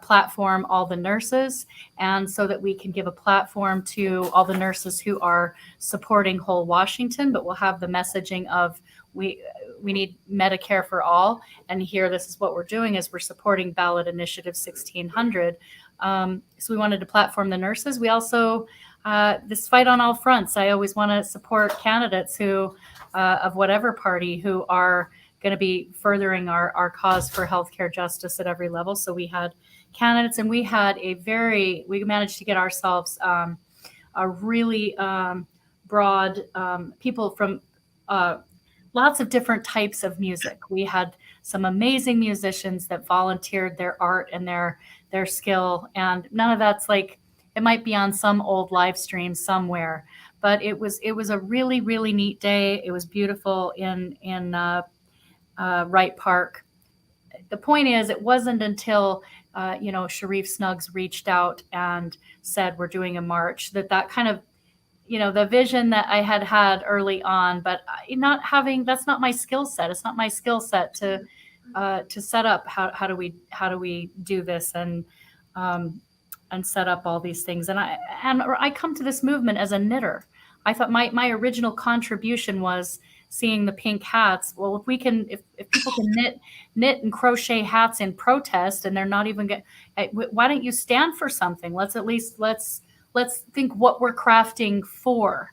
platform all the nurses, and so that we can give a platform to all the nurses who are supporting Whole Washington, but we'll have the messaging of we need Medicare for all. And here, this is what we're doing, is we're supporting ballot initiative 1600. So we wanted to platform the nurses. We also, this fight on all fronts, I always want to support candidates who, of whatever party, who are going to be furthering our cause for healthcare justice at every level. So we had candidates, and we managed to get ourselves a really broad people from lots of different types of music. We had some amazing musicians that volunteered their art and their skill, and none of that's like, it might be on some old live stream somewhere, but it was a really, really neat day. It was beautiful in Wright Park. The point is, it wasn't until Sharif Snuggs reached out and said we're doing a march that kind of, the vision that I had early on, but that's not my skill set. It's not my skill set to set up how do we do this and set up all these things. And I come to this movement as a knitter. I thought my original contribution was seeing the pink hats. Well, if people can knit and crochet hats in protest, and they're not even why don't you stand for something? Let's think what we're crafting for.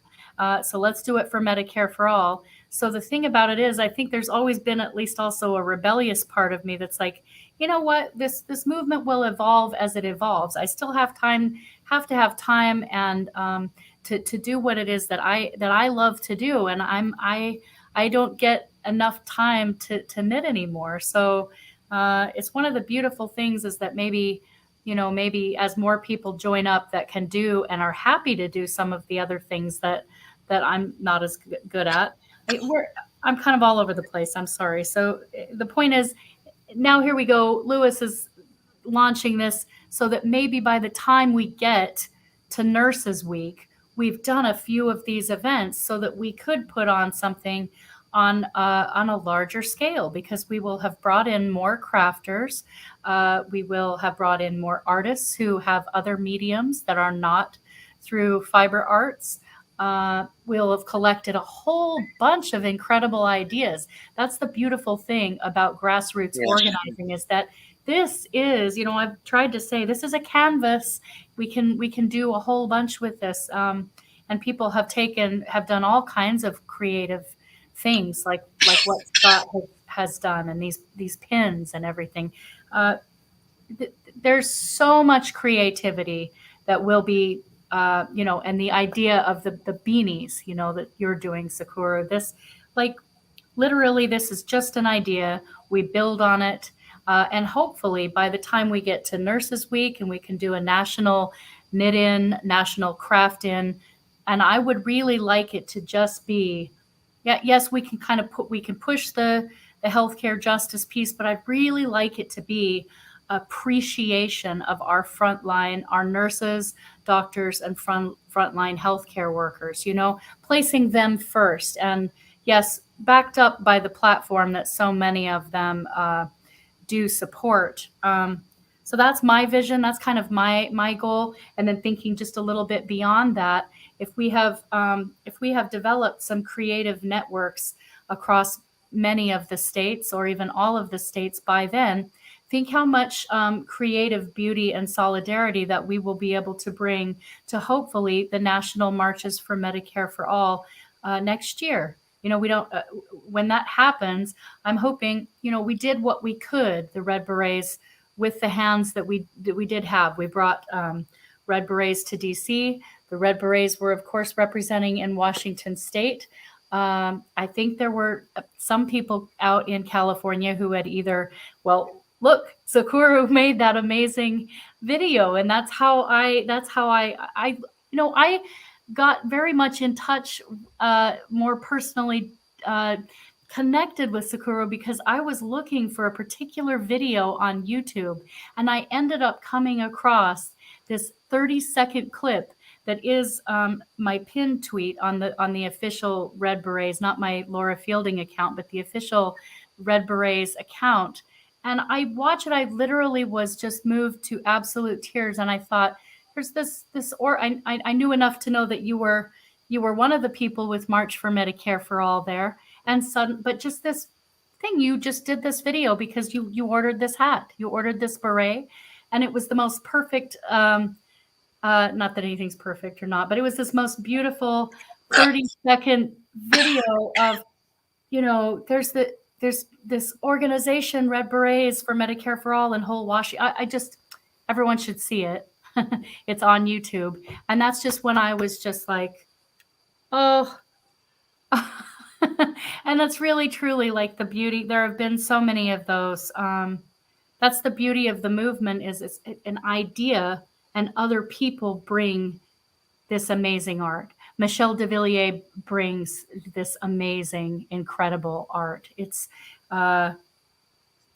So let's do it for Medicare for all. So the thing about it is, I think there's always been at least also a rebellious part of me that's like, you know what, this movement will evolve as it evolves. I still have to have time and to do what it is that I love to do, and I don't get enough time to knit anymore. So it's one of the beautiful things is that maybe as more people join up that can do and are happy to do some of the other things that I'm not as good at. I'm kind of all over the place. I'm sorry. So the point is, now here we go. Lewis is launching this so that maybe by the time we get to Nurses Week, we've done a few of these events so that we could put on something on a larger scale, because we will have brought in more crafters. We will have brought in more artists who have other mediums that are not through fiber arts. We'll have collected a whole bunch of incredible ideas. That's the beautiful thing about grassroots organizing, is that this is, I've tried to say, this is a canvas. We can do a whole bunch with this. And people have done all kinds of creative things, like what Scott has done, and these pins and everything. There's so much creativity that will be, and the idea of the beanies, that you're doing, Sakura. This, literally, this is just an idea. We build on it. And hopefully by the time we get to Nurses Week and we can do a national knit in, national craft in, and I would really like it to just be, yes, we can push the healthcare justice piece, but I'd really like it to be appreciation of our frontline, our nurses, doctors, and frontline healthcare workers, placing them first. And yes, backed up by the platform that so many of them do support. So that's my vision. That's kind of my goal. And then thinking just a little bit beyond that, if we have developed some creative networks across many of the states, or even all of the states by then, think how much creative beauty and solidarity that we will be able to bring to hopefully the national marches for Medicare for all next year. we don't. When that happens, I'm hoping we did what we could, the Red Berets, with the hands that we did have. We brought Red Berets to D.C. The Red Berets were, of course, representing in Washington State. I think there were some people out in California who had either, well, look, Sakura made that amazing video, and that's how I got very much in touch, more personally connected with Sakura, because I was looking for a particular video on YouTube, and I ended up coming across this 30-second clip that is my pinned tweet on the official Red Berets, not my Laura Fielding account, but the official Red Berets account. And I watched it. I literally was just moved to absolute tears. And I thought, there's this, or I knew enough to know that you were one of the people with March for Medicare for All there. But just this thing, you just did this video because you ordered this hat, you ordered this beret, and it was the most perfect. Not that anything's perfect or not, but it was this most beautiful 30-second video of, there's this organization, Red Berets for Medicare for All in whole Washington. I just, everyone should see it. It's on YouTube. And that's just when I was just like, oh, and that's really, truly like the beauty. There have been so many of those. That's the beauty of the movement, is it's an idea and other people bring this amazing art. Michel de Villiers brings this amazing, incredible art. It's, I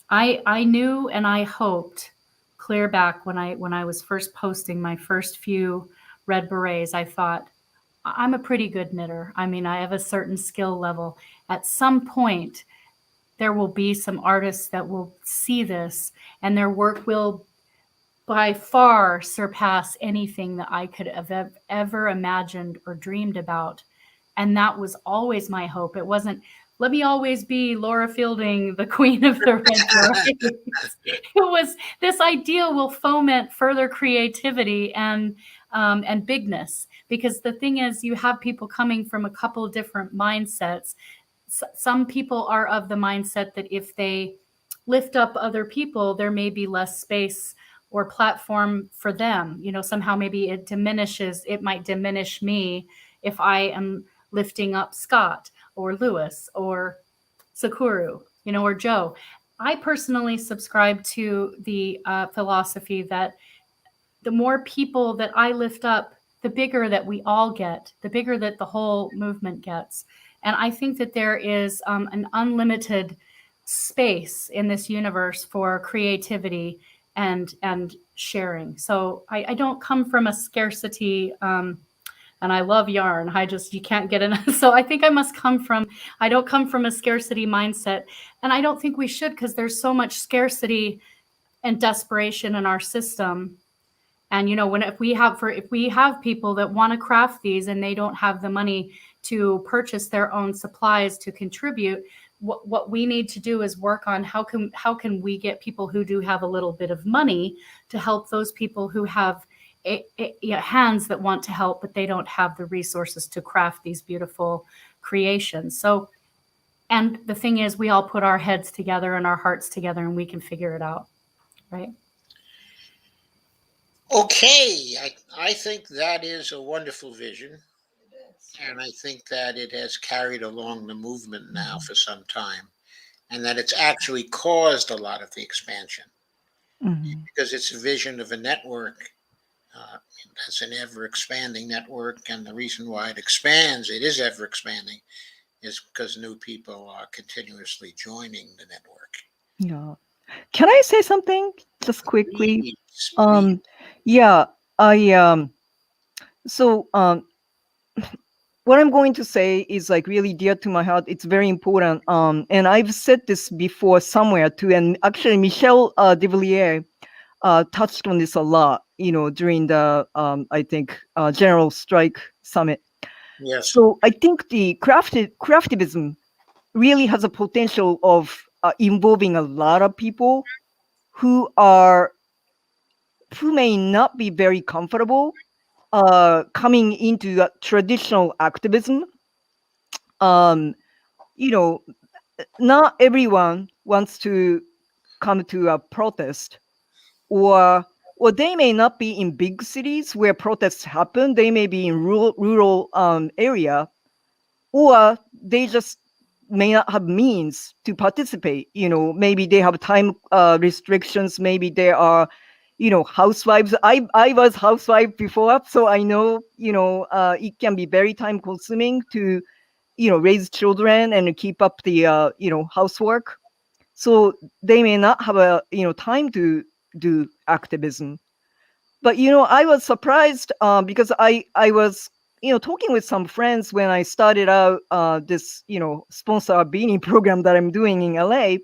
knew and I hoped clear back when I was first posting my first few Red Berets, I thought, I'm a pretty good knitter. I mean, I have a certain skill level. At some point, there will be some artists that will see this, and their work will by far surpass anything that I could have ever imagined or dreamed about. And that was always my hope. It wasn't, let me always be Laura Fielding, the queen of the Red Berets. It was, this idea will foment further creativity and bigness. Because the thing is, you have people coming from a couple of different mindsets. Some people are of the mindset that if they lift up other people, there may be less space or platform for them. Somehow maybe it might diminish me if I am lifting up Scott or Lewis or Sakura, or Joe. I personally subscribe to the philosophy that the more people that I lift up, the bigger that we all get, the bigger that the whole movement gets. And I think that there is an unlimited space in this universe for creativity and sharing. So I don't come from a scarcity, and I love yarn. You can't get enough. So I think I don't come from a scarcity mindset. And I don't think we should, because there's so much scarcity and desperation in our system. And, if we have people that want to craft these and they don't have the money to purchase their own supplies to contribute, what we need to do is work on how can we get people who do have a little bit of money to help those people who have hands that want to help, but they don't have the resources to craft these beautiful creations. So, and the thing is, we all put our heads together and our hearts together, and we can figure it out, right? Okay, I think that is a wonderful vision. And I think that it has carried along the movement now for some time, and that it's actually caused a lot of the expansion, because it's a vision of a network. It's an ever expanding network, and the reason why it is ever expanding, is because new people are continuously joining the network. Yeah. Can I say something just quickly? Please. Yeah, so what I'm going to say is like really dear to my heart. It's very important. And I've said this before somewhere too. And actually, Michel de Villiers touched on this a lot, during the I think General Strike Summit. Yes. So I think the craftivism really has a potential of involving a lot of people who may not be very comfortable coming into traditional activism. you know, not everyone wants to come to a protest, or they may not be in big cities where protests happen. They may be in rural area, or they just may not have means to participate. Maybe they have time restrictions. Maybe they are, housewives. I was housewife before, so I know, it can be very time consuming to, raise children and keep up the, housework. So they may not have a, time to do activism. But I was surprised, because I was, talking with some friends when I started out this, sponsor beanie program that I'm doing in LA.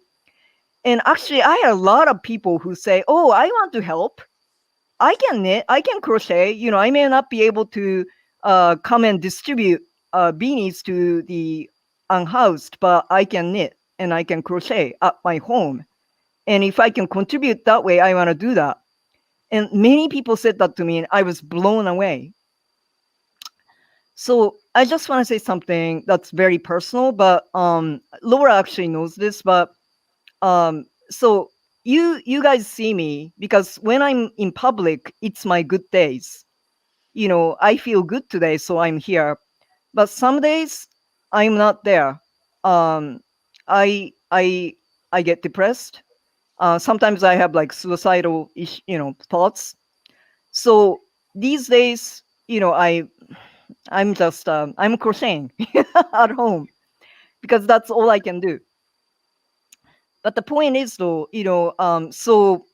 And actually, I had a lot of people who say, "Oh, I want to help. I can knit, I can crochet. I may not be able to come and distribute beanies to the unhoused, but I can knit and I can crochet at my home. And if I can contribute that way, I want to do that." And many people said that to me, and I was blown away. So I just want to say something that's very personal, but Laura actually knows this. But so you guys see me because when I'm in public, it's my good days. I feel good today, so I'm here. But some days I'm not there. Um, I I I get depressed. Sometimes I have like suicidal, thoughts. So these days, I'm just I'm crocheting at home because that's all I can do. But the point is though, so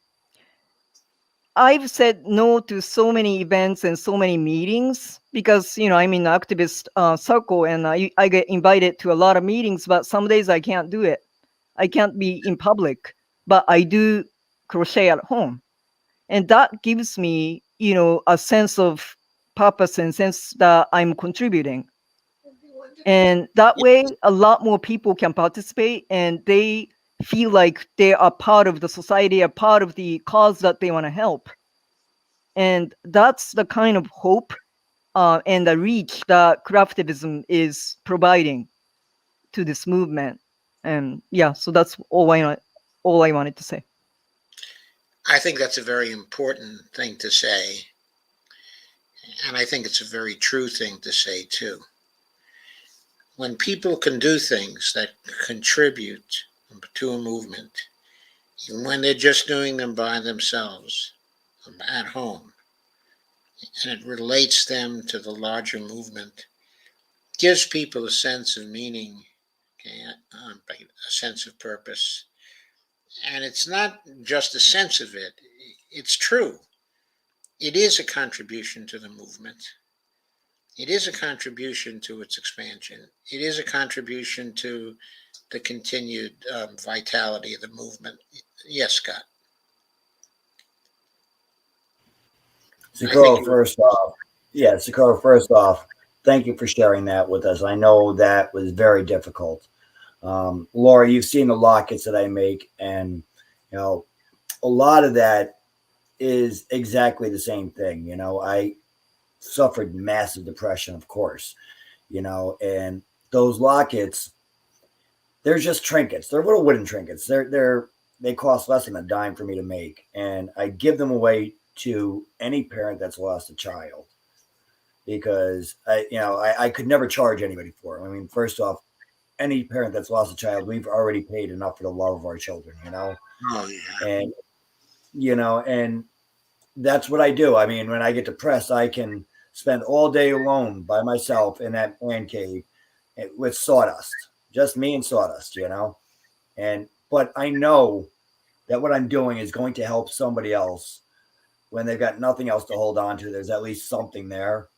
I've said no to so many events and so many meetings because I'm in the activist circle, and I get invited to a lot of meetings, but some days I can't do it. I can't be in public, but I do crochet at home, and that gives me a sense of purpose and sense that I'm contributing. And that way a lot more people can participate, and they feel like they are part of the society, a part of the cause that they want to help. And that's the kind of hope and the reach that craftivism is providing to this movement. And yeah, so that's all I wanted to say. I think that's a very important thing to say. And I think it's a very true thing to say, too. When people can do things that contribute to a movement, even when they're just doing them by themselves at home, and it relates them to the larger movement, gives people a sense of meaning, okay, a sense of purpose. And it's not just a sense of it, it's true. It is a contribution to the movement. It is a contribution to its expansion. It is a contribution to the continued vitality of the movement. Yes, Scott. Sakura, first off, thank you for sharing that with us. I know that was very difficult. Laura, you've seen the lockets that I make, and a lot of that is exactly the same thing. I suffered massive depression, of course, and those lockets, they're just trinkets. They're little wooden trinkets. They cost less than a dime for me to make, and I give them away to any parent that's lost a child because I could never charge anybody for them. I mean, first off, any parent that's lost a child, we've already paid enough for the love of our children, Oh, yeah. and and that's what I do. I mean, when I get depressed, I can spend all day alone by myself in that man cave with sawdust, just me and sawdust, and but I know that what I'm doing is going to help somebody else when they've got nothing else to hold on to. There's at least something there.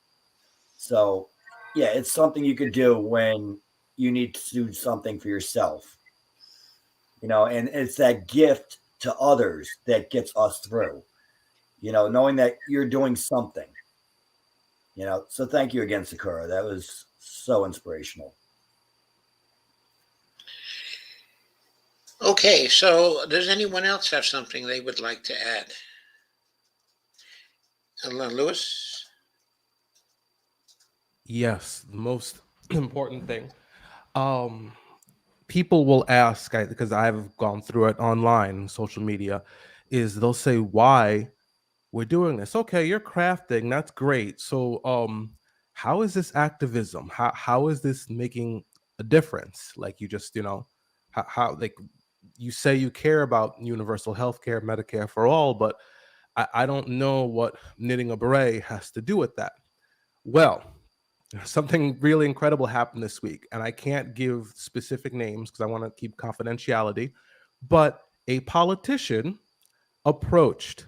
So yeah, it's something you could do when you need to do something for yourself, and it's that gift to others that gets us through, knowing that you're doing something, so thank you again, Sakura. That was so inspirational. Okay, so does anyone else have something they would like to add? Lewis? Yes, the most important thing. Um, people will ask, because I've gone through it online, social media, is they'll say, why we're doing this? Okay, you're crafting, that's great. So how is this activism? How is this making a difference? Like, you just, how like, you say you care about universal health care, Medicare for all, but I don't know what knitting a beret has to do with that. Well, something really incredible happened this week, and I can't give specific names because I want to keep confidentiality, but a politician approached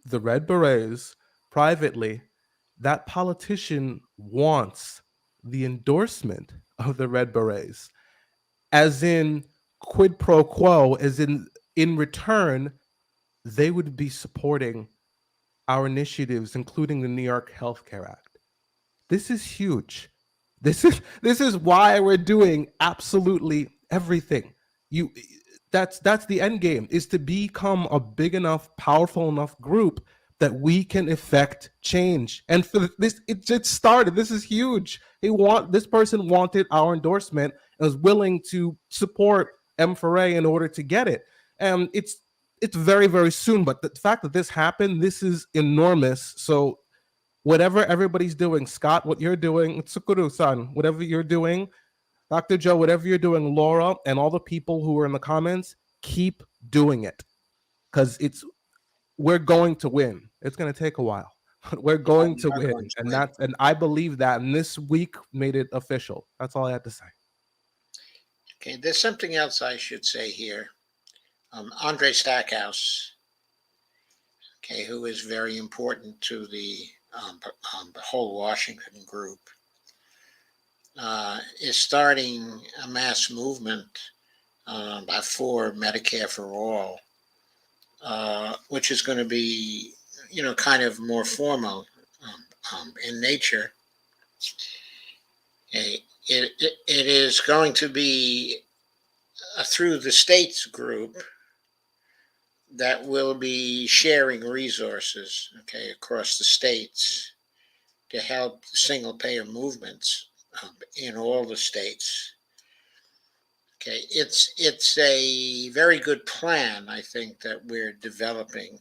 the Red Berets privately. That politician wants the endorsement of the Red Berets, as in quid pro quo, as in return, they would be supporting our initiatives, including the New York Healthcare Act. This is huge. This is why we're doing absolutely everything. You that's the end game, is to become a big enough, powerful enough group that we can effect change. And for this, it started. This is huge. This person wanted our endorsement and was willing to support M4A in order to get it. And it's very, very soon. But the fact that this happened, this is enormous. So whatever everybody's doing, Scott, what you're doing, Tsukuru-san, whatever you're doing, Dr. Joe, whatever you're doing, Laura, and all the people who are in the comments, keep doing it, because we're going to win. It's going to take a while, but we're going to win, and I believe that. And this week made it official. That's all I had to say. Okay, there's something else I should say here. Andre Stackhouse, okay, who is very important to the whole Washington group, is starting a mass movement for Medicare for all, which is going to be, kind of more formal in nature. It is going to be through the states group that will be sharing resources, okay, across the states to help the single payer movements in all the states. Okay, it's a very good plan, I think, that we're developing,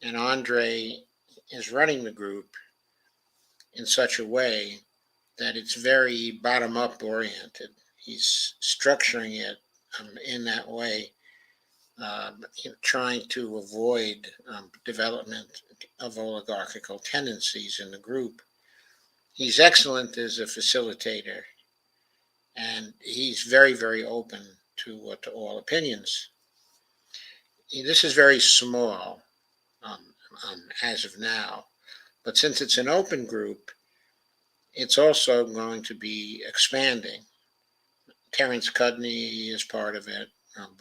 and Andre is running the group in such a way that it's very bottom-up oriented. He's structuring it in that way, trying to avoid development of oligarchical tendencies in the group. He's excellent as a facilitator, and he's very, very open to all opinions. This is very small as of now, but since it's an open group, it's also going to be expanding. Terrence Cudney is part of it.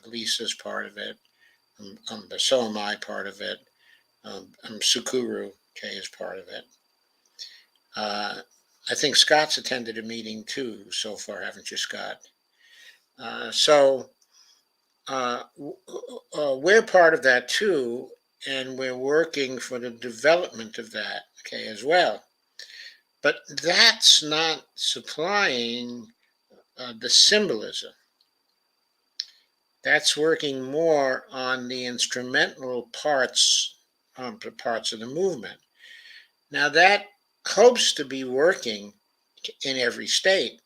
Lisa's part of it. So am I part of it. Sukuru K is part of it. I think Scott's attended a meeting too so far, haven't you, Scott? So we're part of that too, and we're working for the development of that, okay, as well. But that's not supplying the symbolism. That's working more on the instrumental parts of the movement. Now that hopes to be working in every state,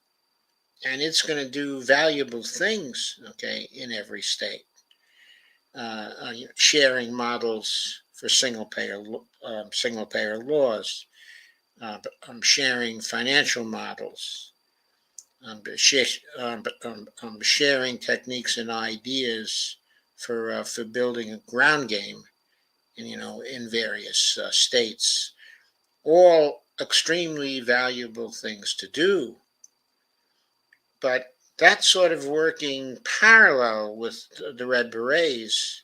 and it's going to do valuable things, okay, in every state. Sharing models for single payer laws, sharing financial models, sharing techniques and ideas for building a ground game, in various states. All extremely valuable things to do, but that's sort of working parallel with the Red Berets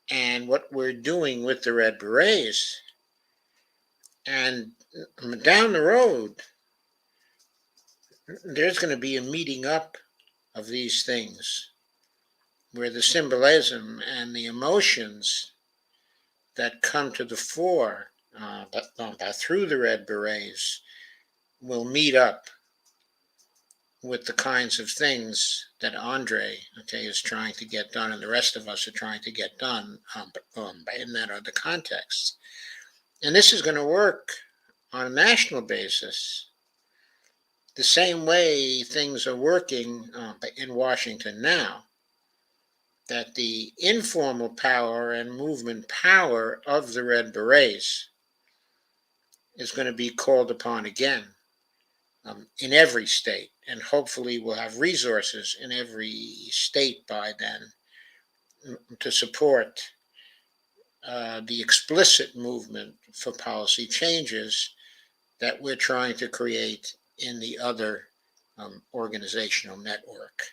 and what we're doing with the Red Berets. And down the road, there's going to be a meeting up of these things where the symbolism and the emotions that come to the fore through the Red Berets will meet up. with the kinds of things that Andre, okay, is trying to get done, and the rest of us are trying to get done in that other context. And this is going to work on a national basis the same way things are working in Washington now, that the informal power and movement power of the Red Berets is going to be called upon again in every state, and hopefully we'll have resources in every state by then to support the explicit movement for policy changes that we're trying to create in the other organizational network.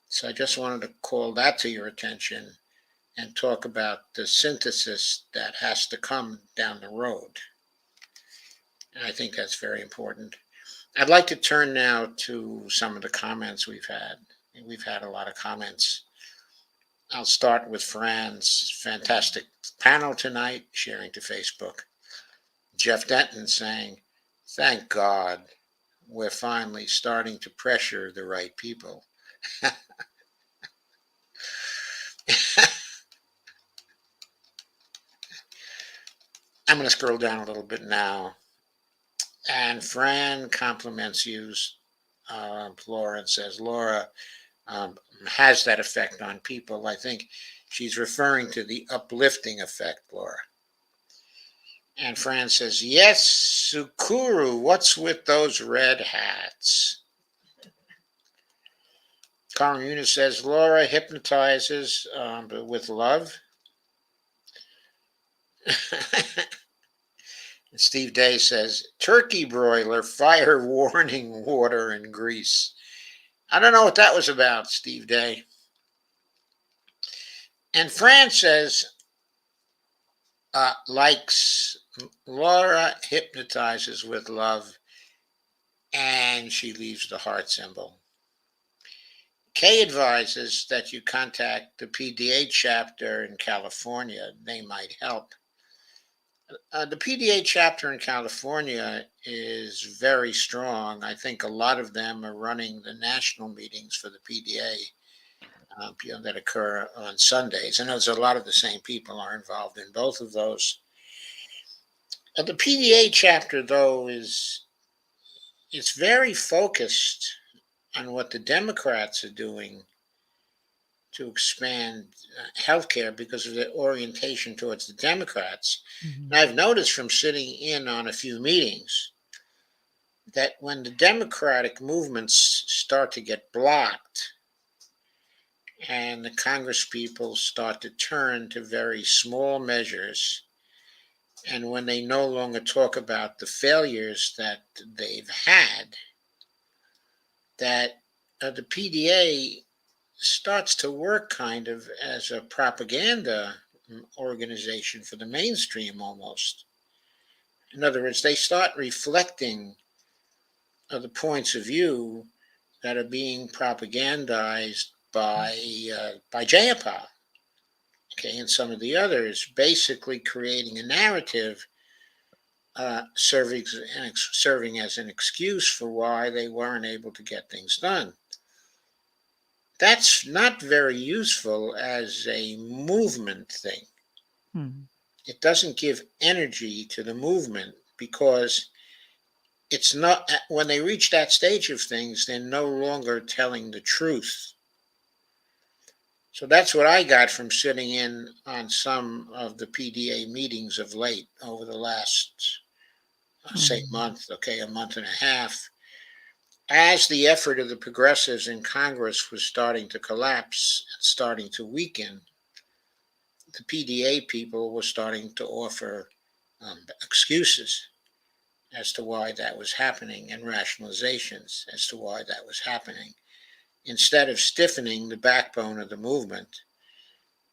So I just wanted to call that to your attention and talk about the synthesis that has to come down the road. And I think that's very important. I'd like to turn now to some of the comments we've had. We've had a lot of comments. I'll start with Fran's fantastic panel tonight, sharing to Facebook. Jeff Denton saying, "Thank God we're finally starting to pressure the right people." I'm going to scroll down a little bit now. And Fran compliments you, Laura, and says, Laura has that effect on people. I think she's referring to the uplifting effect, Laura. And Fran says, yes, Sukuru, what's with those red hats? Carmen Yunus says, Laura hypnotizes with love. Steve Day says, turkey broiler, fire warning water in Greece. I don't know what that was about, Steve Day. And Fran says, likes Laura hypnotizes with love, and she leaves the heart symbol. Kay advises that you contact the PDA chapter in California. They might help. The PDA chapter in California is very strong. I think a lot of them are running the national meetings for the PDA that occur on Sundays. I know there's a lot of the same people are involved in both of those. The PDA chapter, though, it's very focused on what the Democrats are doing to expand healthcare because of their orientation towards the Democrats. Mm-hmm. And I've noticed from sitting in on a few meetings that when the Democratic movements start to get blocked and the Congress people start to turn to very small measures, and when they no longer talk about the failures that they've had, that the PDA starts to work kind of as a propaganda organization for the mainstream almost. In other words, they start reflecting the points of view that are being propagandized by Jayapal, okay, and some of the others, basically creating a narrative serving as an excuse for why they weren't able to get things done. That's not very useful as a movement thing. It doesn't give energy to the movement because it's not, when they reach that stage of things, they're no longer telling the truth. So that's what I got from sitting in on some of the PDA meetings of late over the last, say, month, okay, a month and a half. As the effort of the progressives in Congress was starting to collapse, starting to weaken, the PDA people were starting to offer excuses as to why that was happening and rationalizations as to why that was happening. Instead of stiffening the backbone of the movement,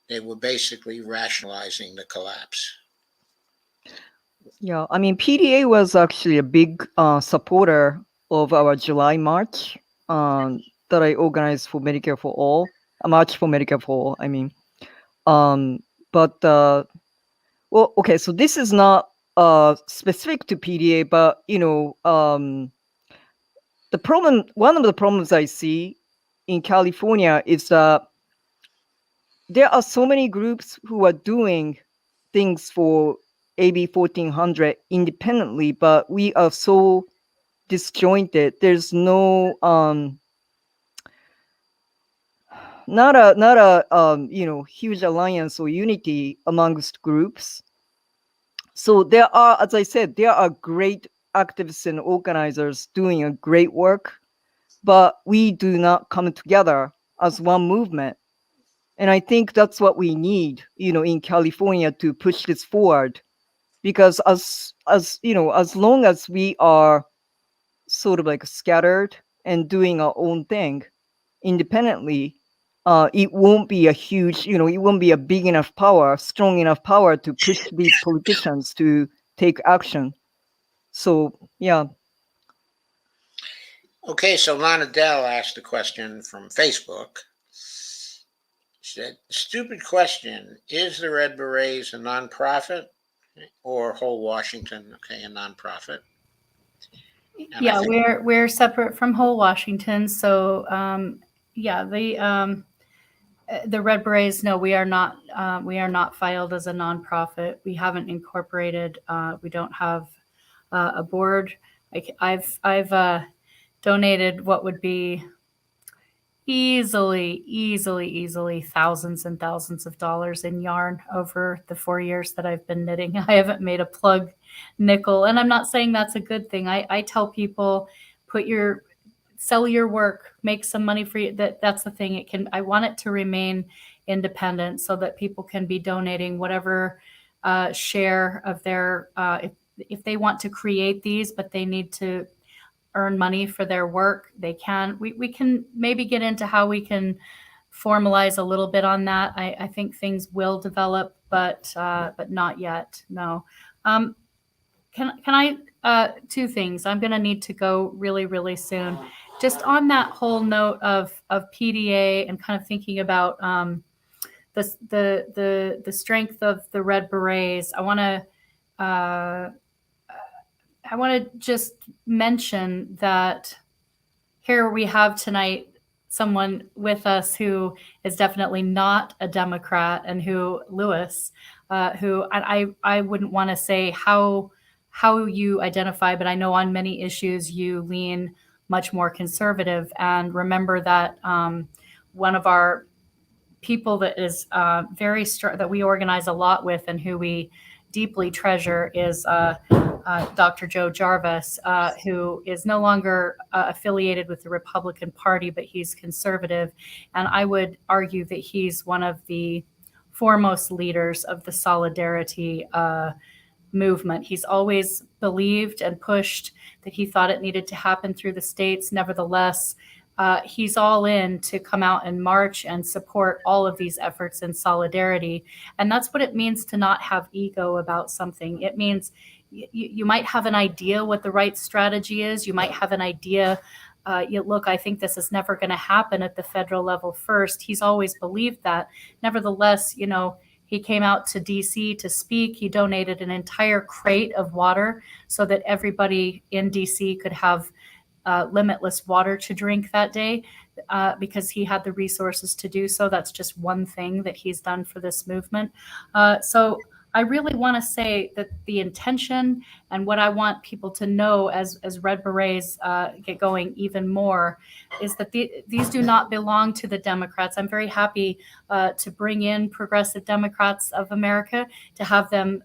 they were basically rationalizing the collapse. Yeah, I mean, PDA was actually a big supporter of our July march that I organized for Medicare for All, a march for Medicare for All, I mean. But, well, okay, so this is not specific to PDA, but, you know, one of the problems I see in California is that there are so many groups who are doing things for AB 1400 independently, but we are so disjointed. There's no not a huge alliance or unity amongst groups. So there are, as I said, there are great activists and organizers doing a great work, but we do not come together as one movement. And I think that's what we need, in California to push this forward. Because as long as we are sort of like scattered and doing our own thing independently, it won't be a huge, it won't be a big enough power, strong enough power to push these politicians to take action. So yeah. Okay, so Lana Dell asked a question from Facebook. She said, stupid question. Is the Red Berets a nonprofit or Whole Washington, okay, a nonprofit? And yeah, we're separate from Whole Washington. So yeah, the Red Berets, no, we are not filed as a nonprofit. We haven't incorporated. We don't have a board. I've donated what would be easily thousands and thousands of dollars in yarn over the 4 years that I've been knitting. I haven't made a plug nickel, and I'm not saying that's a good thing. I tell people, sell your work, make some money for you. That's the thing. I want it to remain independent so that people can be donating whatever share of their, if they want to create these, but they need to earn money for their work, they can. We can maybe get into how we can formalize a little bit on that. I think things will develop, but not yet. No. Can I two things? I'm going to need to go really, really soon. Just on that whole note of PDA and kind of thinking about the strength of the Red Berets, I want to just mention that here we have tonight someone with us who is definitely not a Democrat, and Louis, who I wouldn't want to say how you identify, but I know on many issues you lean much more conservative. And remember that one of our people that is very that we organize a lot with and who we deeply treasure is Dr. Joe Jarvis, who is no longer affiliated with the Republican Party, but he's conservative. And I would argue that he's one of the foremost leaders of the solidarity movement. He's always believed and pushed that he thought it needed to happen through the states. Nevertheless, he's all in to come out and march and support all of these efforts in solidarity. And that's what it means to not have ego about something. It means you might have an idea what the right strategy is. You might have an idea, look, I think this is never going to happen at the federal level first. He's always believed that. Nevertheless, he came out to DC to speak. He donated an entire crate of water so that everybody in DC could have limitless water to drink that day because he had the resources to do so. That's just one thing that he's done for this movement. So I really want to say that the intention and what I want people to know as Red Berets get going even more is that these do not belong to the Democrats. I'm very happy to bring in progressive Democrats of America, to have them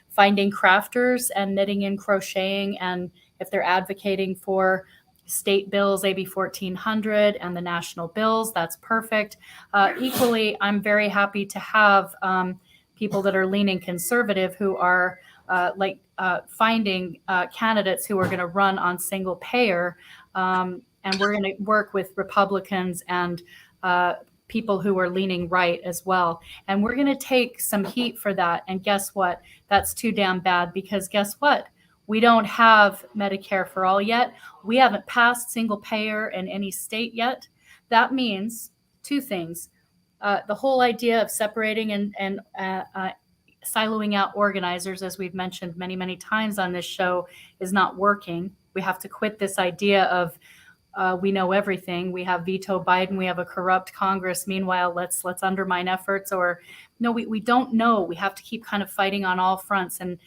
finding crafters and knitting and crocheting, and if they're advocating for state bills, AB 1400 and the national bills, that's perfect. Equally, I'm very happy to have people that are leaning conservative who are finding candidates who are going to run on single payer. And we're going to work with Republicans and people who are leaning right as well. And we're going to take some heat for that. And guess what? That's too damn bad, because guess what? We don't have Medicare for all yet. We haven't passed single payer in any state yet. That means two things. The whole idea of separating and siloing out organizers, as we've mentioned many, many times on this show, is not working. We have to quit this idea of we know everything. We have veto Biden. We have a corrupt Congress. Meanwhile, let's undermine efforts. Or no, we don't know. We have to keep kind of fighting on all fronts and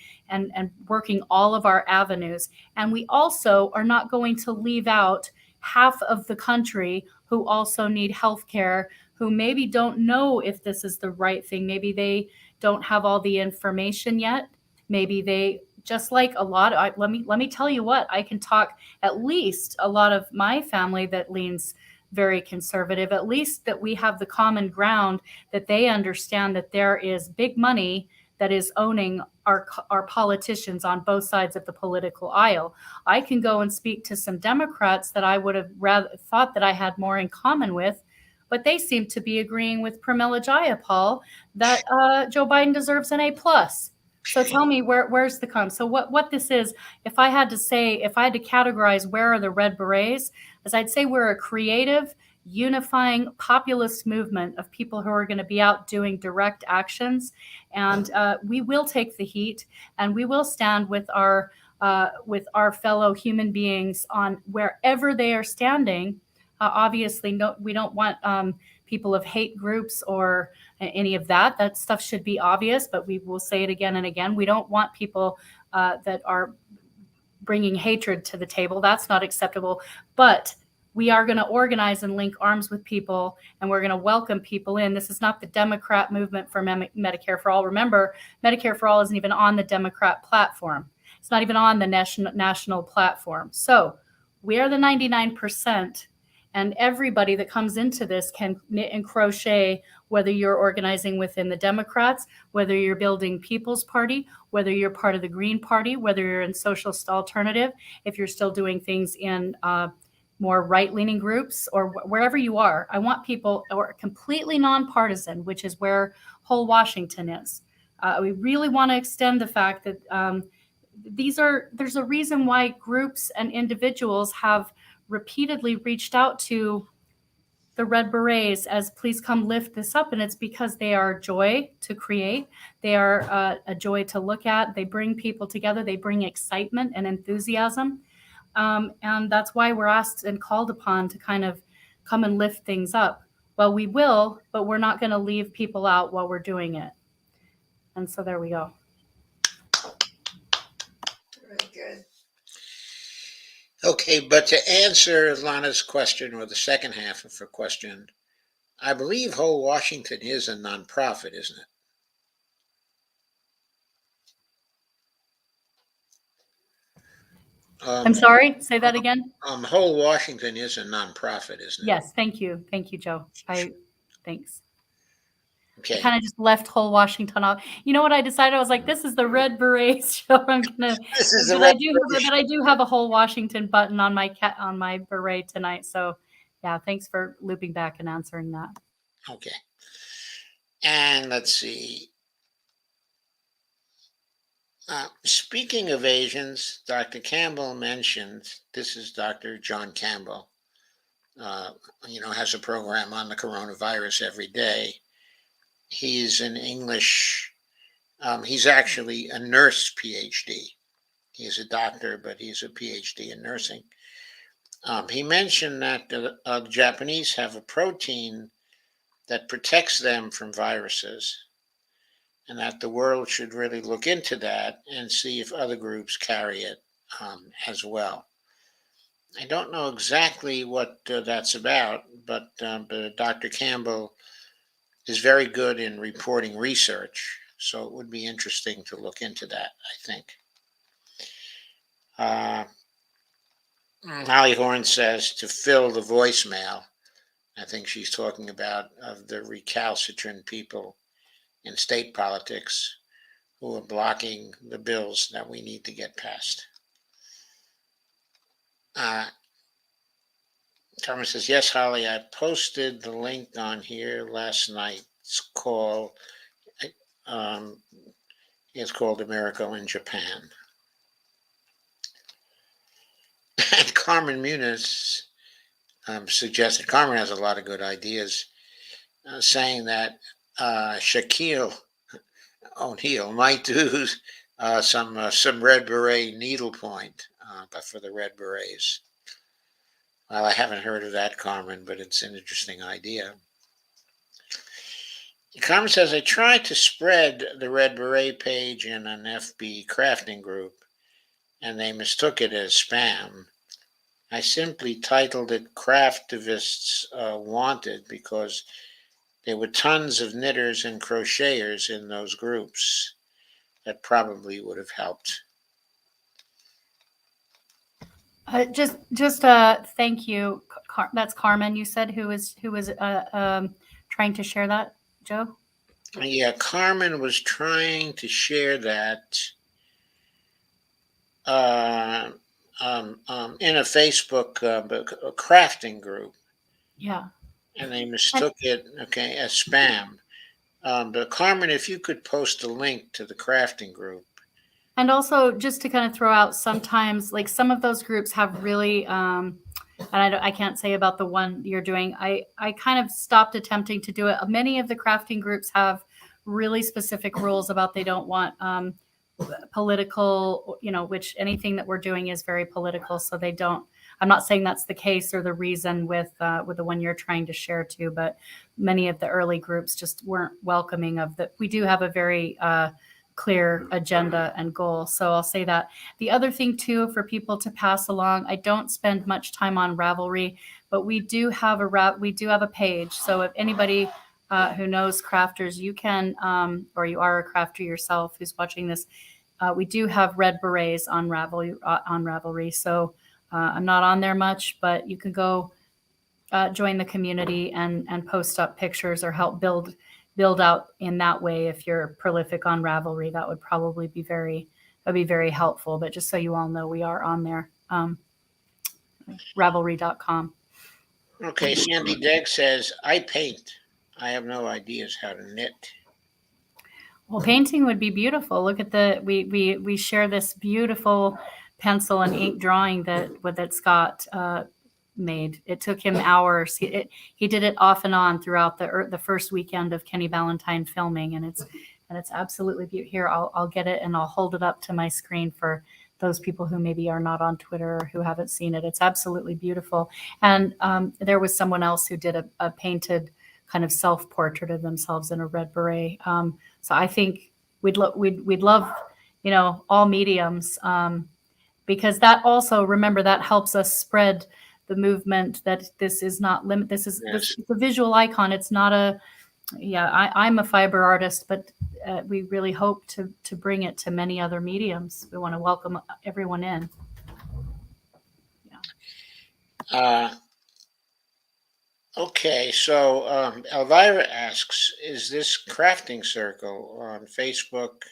working all of our avenues. And we also are not going to leave out half of the country who also need health care, who maybe don't know if this is the right thing. Maybe they don't have all the information yet. Maybe they, just like a lot of, let me tell you what, I can talk at least a lot of my family that leans very conservative, at least that we have the common ground, that they understand that there is big money that is owning our politicians on both sides of the political aisle. I can go and speak to some Democrats that I would have rather thought that I had more in common with, but they seem to be agreeing with Pramila Jayapal that Joe Biden deserves an A+. So tell me, where's the come? So what this is, if I had to categorize where are the Red Berets, as I'd say we're a creative, unifying populist movement of people who are going to be out doing direct actions. And we will take the heat, and we will stand with our fellow human beings on wherever they are standing. Obviously, no, we don't want people of hate groups or any of that. That stuff should be obvious, but we will say it again and again. We don't want people that are bringing hatred to the table. That's not acceptable. But we are going to organize and link arms with people, and we're going to welcome people in. This is not the Democrat movement for Medicare for All. Remember, Medicare for All isn't even on the Democrat platform. It's not even on the national platform. So we are the 99%. And everybody that comes into this can knit and crochet, whether you're organizing within the Democrats, whether you're building People's Party, whether you're part of the Green Party, whether you're in Socialist Alternative, if you're still doing things in more right-leaning groups, or wherever you are. I want people who are completely nonpartisan, which is where whole Washington is. We really want to extend the fact that there's a reason why groups and individuals have repeatedly reached out to the Red Berets as please come lift this up. And it's because they are joy to create. They are a joy to look at. They bring people together. They bring excitement and enthusiasm. And that's why we're asked and called upon to kind of come and lift things up. Well, we will, but we're not going to leave people out while we're doing it. And so there we go. Very good. Okay, but to answer Lana's question, or the second half of her question, I believe Whole Washington is a nonprofit, isn't it? I'm sorry, say that again. Whole Washington is a nonprofit, isn't it? Yes, thank you, Joe. Thanks. Okay. I kind of just left whole Washington off. You know what I decided? I was like, this is the Red Berets show. I'm gonna. But I do have a whole Washington button on my beret tonight. So, yeah, thanks for looping back and answering that. Okay. And let's see. Speaking of Asians, Dr. Campbell mentioned, this is Dr. John Campbell, has a program on the coronavirus every day. He's an English, he's actually a nurse PhD. He's a doctor, but he's a PhD in nursing. He mentioned that the Japanese have a protein that protects them from viruses, and that the world should really look into that and see if other groups carry it as well. I don't know exactly what that's about, but Dr. Campbell is very good in reporting research, so it would be interesting to look into that, I think. Holly Horn says to fill the voicemail. I think she's talking about of the recalcitrant people in state politics who are blocking the bills that we need to get passed. Carmen says, yes, Holly, I posted the link on here last night. It's called A Miracle in Japan. And Carmen Muniz suggested, Carmen has a lot of good ideas, saying that Shaquille O'Neal might do some Red Beret needlepoint but for the Red Berets. Well, I haven't heard of that, Carmen, but it's an interesting idea. Carmen says, I tried to spread the Red Beret page in an FB crafting group, and they mistook it as spam. I simply titled it Craftivists Wanted because there were tons of knitters and crocheters in those groups. That probably would have helped. Thank you. That's Carmen, you said, who was trying to share that, Joe? Yeah, Carmen was trying to share that in a Facebook crafting group. Yeah. And they mistook it, as spam. But Carmen, if you could post a link to the crafting group. And also, just to kind of throw out, sometimes, like, some of those groups have really, and I can't say about the one you're doing. I kind of stopped attempting to do it. Many of the crafting groups have really specific rules about they don't want political, which anything that we're doing is very political. So they don't. I'm not saying that's the case or the reason with the one you're trying to share to, but many of the early groups just weren't welcoming of that. We do have a very clear agenda and goal. So I'll say that. The other thing too, for people to pass along, I don't spend much time on Ravelry, but we do have a page. So if anybody who knows crafters, you can, or you are a crafter yourself who's watching this, we do have Red Berets on Ravelry. So I'm not on there much, but you can go join the community and post up pictures or help build out in that way. If you're prolific on Ravelry, that would probably be very helpful. But just so you all know, we are on there, Ravelry.com. Okay, Sandy Degg says, I paint. I have no ideas how to knit. Well, painting would be beautiful. Look at we share this beautiful pencil and ink drawing that Scott made. It took him hours. He did it off and on throughout the first weekend of Kenny Ballantyne filming, and it's absolutely beautiful. Here, I'll get it and I'll hold it up to my screen for those people who maybe are not on Twitter or who haven't seen it. It's absolutely beautiful. And there was someone else who did a painted kind of self-portrait of themselves in a red beret. So I think we'd love, all mediums, because that also, remember, that helps us spread the movement that this is not limit. This is a visual icon. It's not I'm a fiber artist, but we really hope to bring it to many other mediums. We want to welcome everyone in. Yeah. Okay, so Elvira asks, is this crafting circle on Facebook?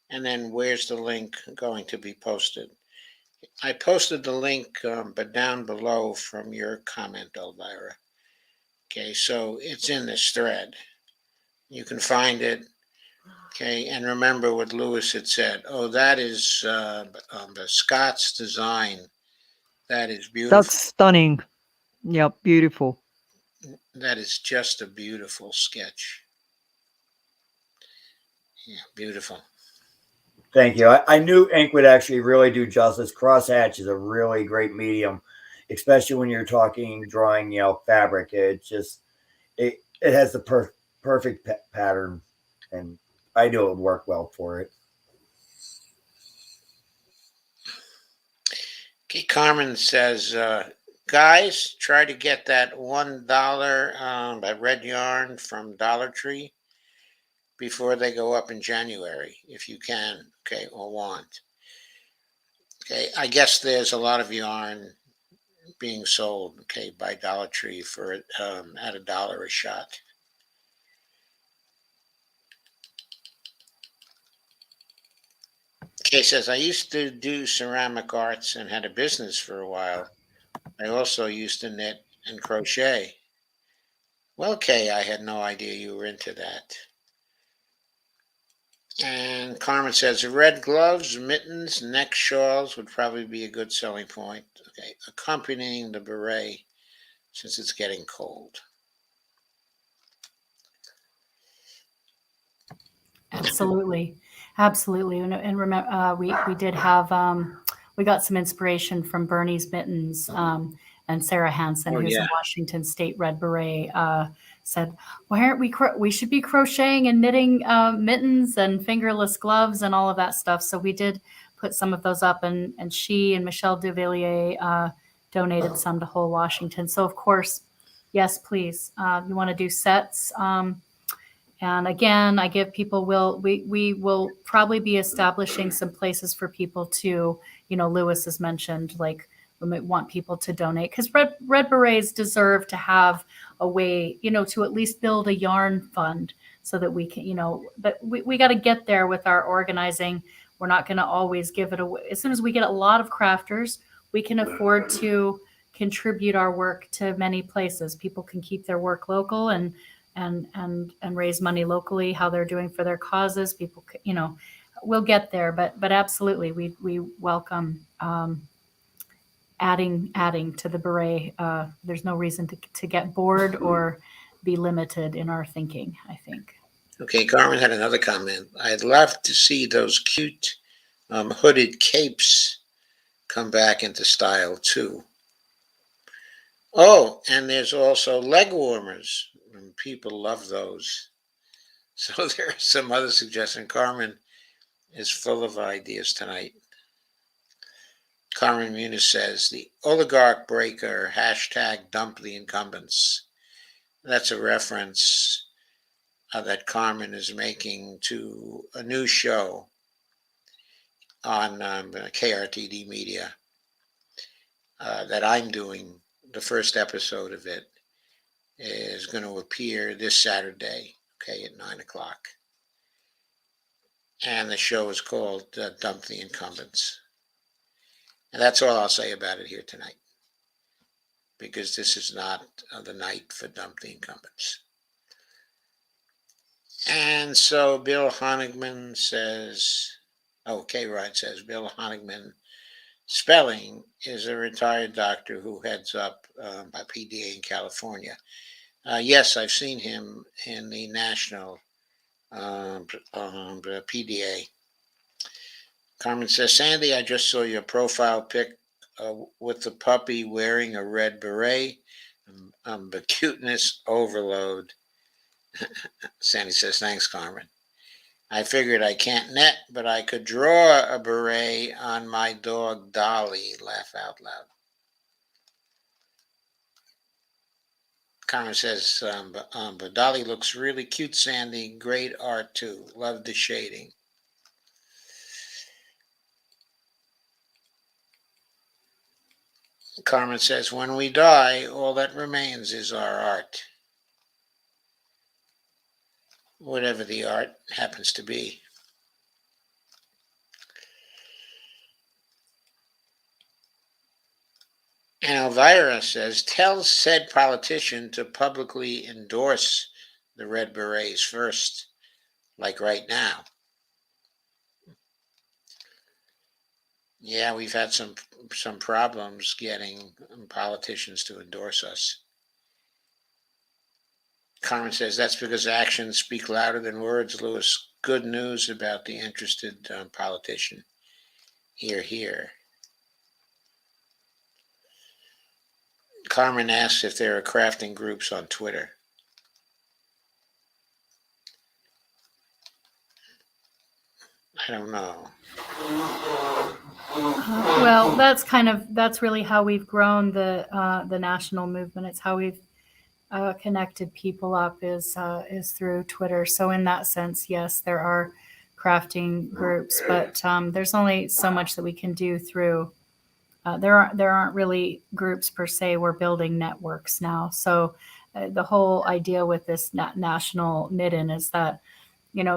And then where's the link going to be posted? I posted the link, but down below from your comment, Elvira. Okay, so it's in this thread. You can find it. Okay, and remember what Lewis had said. Oh, that is the Scott's design. That is beautiful. That's stunning. Yeah, beautiful. That is just a beautiful sketch. Yeah, beautiful. Thank you. I knew ink would actually really do justice. Crosshatch is a really great medium, especially when you're drawing, fabric. It has the perfect pattern, and I know it would work well for it. Okay, Carmen says, guys, try to get that $1 by red yarn from Dollar Tree before they go up in January, if you can, okay, or want. Okay, I guess there's a lot of yarn being sold, okay, by Dollar Tree for at $1 a shot. Kay says, I used to do ceramic arts and had a business for a while. I also used to knit and crochet. Well, Kay, I had no idea you were into that. And Carmen says, red gloves, mittens, neck shawls would probably be a good selling point. Okay, accompanying the beret since it's getting cold. Absolutely. And remember, we did have we got some inspiration from Bernie's Mittens, and Sarah Hansen, Oh, who's yeah. a Washington State Red Beret, said, why aren't we should be crocheting and knitting mittens and fingerless gloves and all of that stuff. So we did put some of those up, and she and Michelle Duvillier donated some to Whole Washington. So of course, yes, please. You want to do sets. And again, I give people we will probably be establishing some places for people to, Lewis has mentioned, like we might want people to donate, because Red Berets deserve to have a way, to at least build a yarn fund so that we can, but we got to get there with our organizing. We're not going to always give it away. As soon as we get a lot of crafters, we can afford to contribute our work to many places. People can keep their work local and raise money locally, how they're doing for their causes. People, we'll get there, but absolutely, we welcome adding to the beret. There's no reason to get bored or be limited in our thinking, I think. Okay, Carmen had another comment. I'd love to see those cute hooded capes come back into style too. Oh, and there's also leg warmers. People love those. So there are some other suggestions. Carmen is full of ideas tonight. Carmen Muniz says, the oligarch breaker, hashtag dump the incumbents. That's a reference that Carmen is making to a new show on KRTD Media that I'm doing. The first episode of it is going to appear this Saturday, okay, at 9:00. And the show is called Dump the Incumbents. And that's all I'll say about it here tonight, because this is not the night for Dump the Incumbents. And so Bill Honigman says, K-Ride says, Bill Honigman Spelling is a retired doctor who heads up by PDA in California. Yes, I've seen him in the national PDA. Carmen says, Sandy, I just saw your profile pic with the puppy wearing a red beret. The cuteness overload. Sandy says, thanks, Carmen. I figured I can't knit, but I could draw a beret on my dog Dolly. Laugh out loud. Carmen says, but Dolly looks really cute, Sandy. Great art, too. Love the shading. Carmen says, when we die, all that remains is our art. Whatever the art happens to be. And Elvira says, tell said politician to publicly endorse the Red Berets first, like right now. Yeah, we've had some problems getting politicians to endorse us. Carmen says, that's because actions speak louder than words, Lewis. Good news about the interested politician. Hear, hear. Carmen asks if there are crafting groups on Twitter. I don't know. Well, that's really how we've grown the national movement. It's how we've connected people up is through Twitter. So in that sense, yes, there are crafting groups, but there's only so much that we can do through. There aren't really groups per se. We're building networks now. So the whole idea with this national knit-in is that,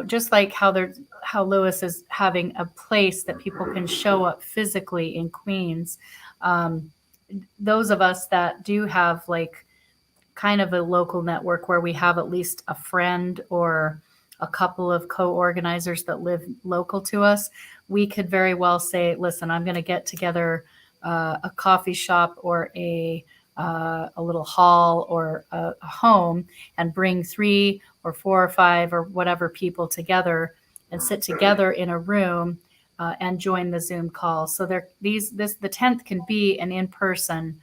just like how Lewis is having a place that people can show up physically in Queens. Those of us that do have like kind of a local network where we have at least a friend or a couple of co-organizers that live local to us, we could very well say, listen, I'm going to get together a coffee shop or a little hall or a home and bring 3 or 4 or 5 or whatever people together and sit together in a room and join the Zoom call. So the 10th can be an in-person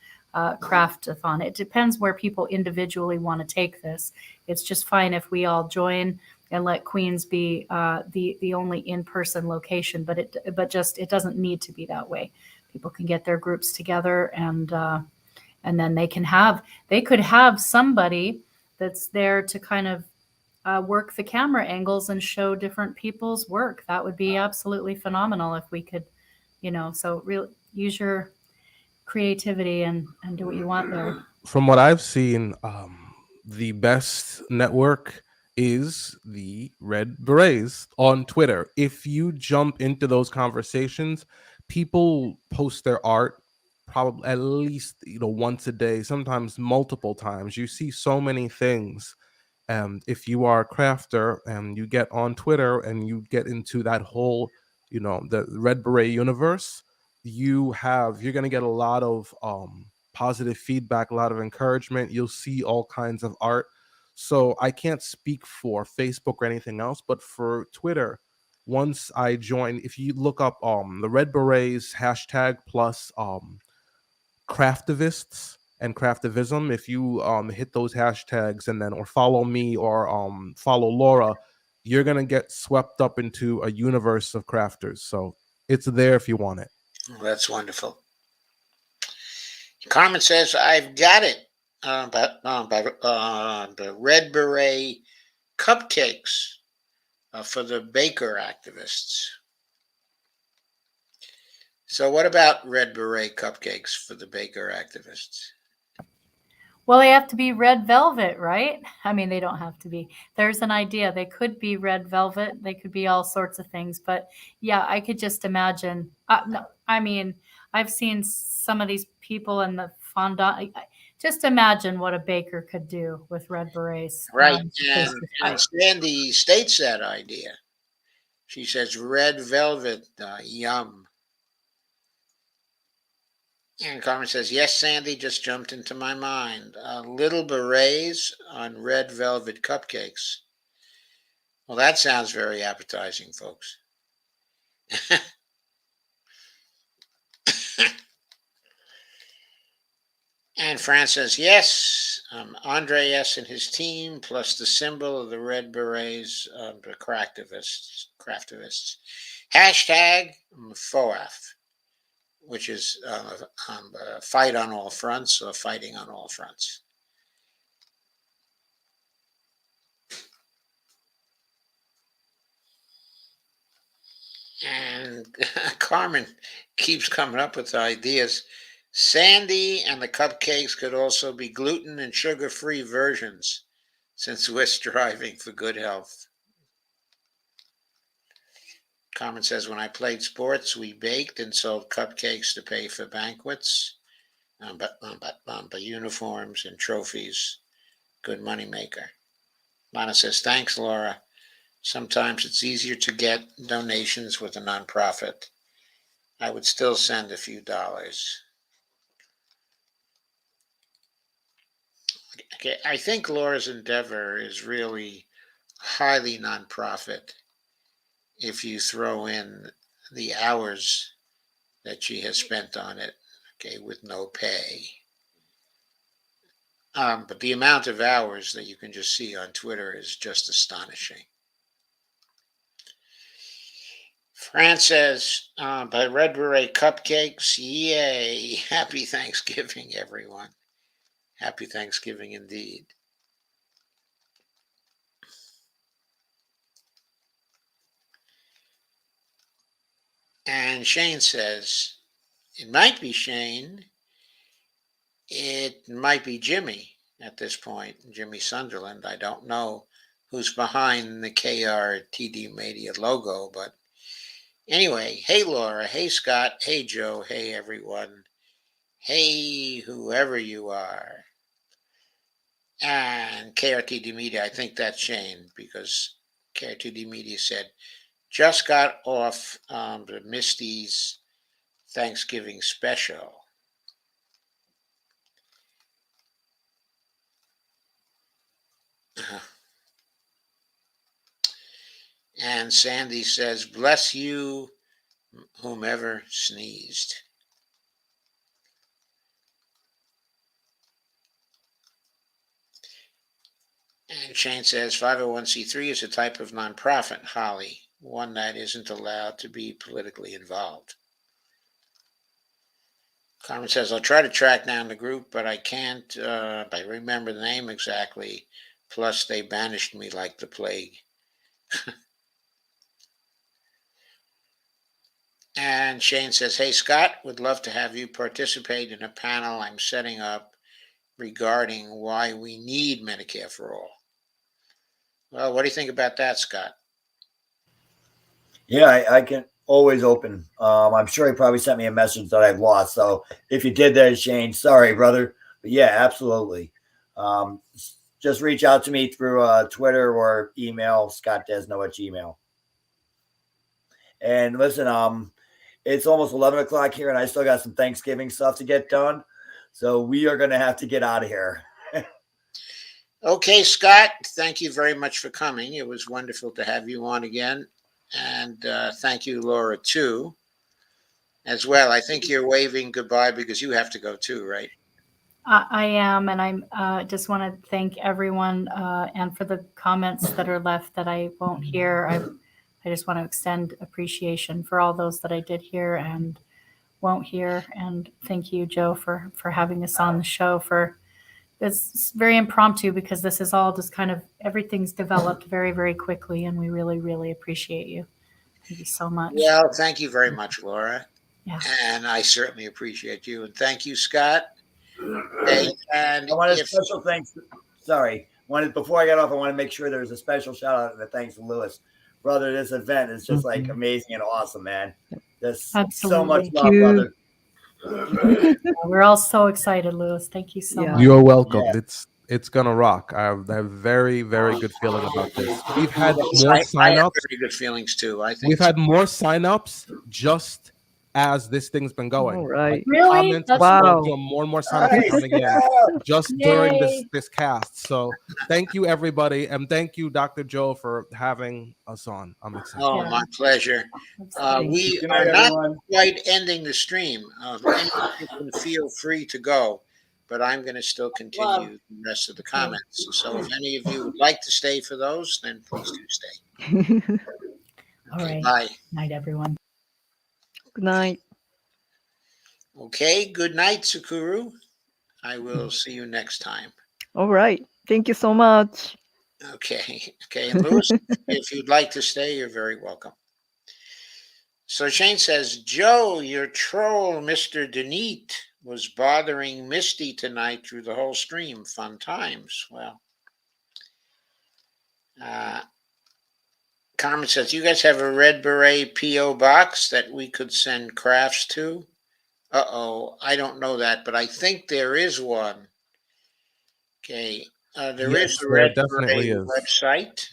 craft-a-thon. It depends where people individually want to take this. It's just fine if we all join and let Queens be the only in-person location, but it doesn't need to be that way. People can get their groups together, and then they could have somebody that's there to kind of work the camera angles and show different people's work. That would be absolutely phenomenal if we could, so use your creativity and do what you want there. From what I've seen, the best network is the Red Berets on Twitter. If you jump into those conversations, people post their art probably at least once a day, sometimes multiple times. You see so many things. If you are a crafter and you get on Twitter and you get into that whole, the Red Beret universe, you're going to get a lot of positive feedback, a lot of encouragement. You'll see all kinds of art. So I can't speak for Facebook or anything else, but for Twitter, once I join, if you look up the Red Berets hashtag plus craftivists and craftivism, if you hit those hashtags and then or follow me or follow Laura, you're gonna get swept up into a universe of crafters. So it's there if you want it. Well, that's wonderful. Carmen says, I've got it. The Red Beret cupcakes for the baker activists. So what about Red Beret cupcakes for the baker activists? Well, they have to be red velvet, right? I mean, they don't have to be. There's an idea. They could be red velvet. They could be all sorts of things. But yeah, I could just imagine. No, I mean, I've seen some of these people in the fondant. Just imagine what a baker could do with Red Berets. Right. And Sandy states that idea. She says, red velvet, yum. And Carmen says, yes, Sandy, just jumped into my mind. Little berets on red velvet cupcakes. Well, that sounds very appetizing, folks. And Fran says, yes, Andre S. and his team, plus the symbol of the red berets, the craftivists. Hashtag FOAF, which is fight on all fronts or fighting on all fronts. And Carmen keeps coming up with ideas. Sandy and the cupcakes could also be gluten and sugar-free versions, since we're striving for good health. Carmen says, when I played sports, we baked and sold cupcakes to pay for banquets, but uniforms and trophies. Good moneymaker. Lana says, thanks, Laura. Sometimes it's easier to get donations with a nonprofit. I would still send a few dollars. Okay, I think Laura's endeavor is really highly nonprofit if you throw in the hours that she has spent on it, okay, with no pay. But the amount of hours that you can just see on Twitter is just astonishing. Fran says, by Red Beret Cupcakes, yay. Happy Thanksgiving, everyone. Happy Thanksgiving indeed. And Shane says, it might be Shane. It might be Jimmy at this point, Jimmy Sunderland. I don't know who's behind the KRTD Media logo, but anyway, hey Laura, hey Scott, hey Joe, hey everyone, hey whoever you are. And KRTD Media, I think that's Shane, because KRTD Media said, just got off the Misty's Thanksgiving special. And Sandy says, bless you, whomever sneezed. And Shane says 501c3 is a type of nonprofit, Holly, one that isn't allowed to be politically involved. Carmen says, I'll try to track down the group, but I can't. I remember the name exactly. Plus, they banished me like the plague. And Shane says, hey, Scott, would love to have you participate in a panel I'm setting up regarding why we need Medicare for all. Well, what do you think about that, Scott? Yeah, I can always open. I'm sure he probably sent me a message that I've lost. So if you did that, Shane, sorry, brother. But yeah, absolutely. Just reach out to me through Twitter or email, scottdesno@gmail. And listen, it's almost 11 o'clock here, and I still got some Thanksgiving stuff to get done. So we are going to have to get out of here. Okay, Scott, thank you very much for coming. It was wonderful to have you on again. And thank you, Laura, too, as well. I think you're waving goodbye because you have to go too, right? I am, and I just want to thank everyone and for the comments that are left that I won't hear. I just want to extend appreciation for all those that I did hear and won't hear. And thank you, Joe, for having us on the show. It's very impromptu because this is all just kind of everything's developed very, very quickly, and we really, really appreciate you. Thank you so much. Well, thank you very much, Laura. Yeah. And I certainly appreciate you. And thank you, Scott. Okay, and I want a special thanks. Sorry. Before I get off, I want to make sure there's a special shout out and a thanks to Lewis. Brother, this event is just like amazing and awesome, man. There's so much love, brother. We're all so excited, Lewis. Thank you so much. You're welcome. Yeah. It's gonna rock. I have very, very good feeling about this. We've had more signups. I have very good feelings too. I think we've had more signups just as this thing's been going. All right. Really? Wow. More and more signups coming in just during this cast. So thank you, everybody, and thank you, Dr. Joe, for having us on. I'm excited. Oh, my pleasure. We are not quite ending the stream. Anyone can feel free to go, but I'm going to still continue the rest of the comments. So if any of you would like to stay for those, then please do stay. All right. Bye. Night, everyone. Good night. Okay. Good night, Sakuru. I will see you next time. All right. Thank you so much. Okay. Okay. And Louis, if you'd like to stay, you're very welcome. So Shane says, Joe, your troll, Mr. Denete, was bothering Misty tonight through the whole stream. Fun times. Well, Carmen says, you guys have a Red Beret P.O. box that we could send crafts to? Uh-oh, I don't know that, but I think there is one. Okay, there is a Red Beret website.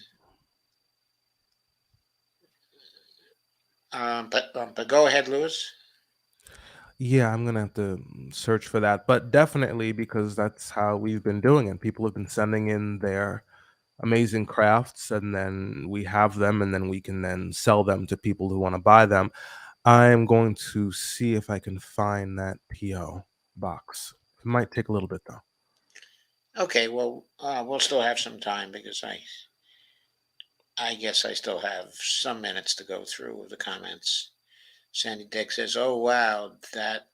But go ahead, Louis. Yeah, I'm gonna have to search for that, but definitely because that's how we've been doing it. People have been sending in their amazing crafts, and then we have them, and then we can then sell them to people who want to buy them. I'm going to see if I can find that PO box. It might take a little bit though. Okay, well, we'll still have some time because I guess I still have some minutes to go through the comments. Sandy Dick says, oh, wow, that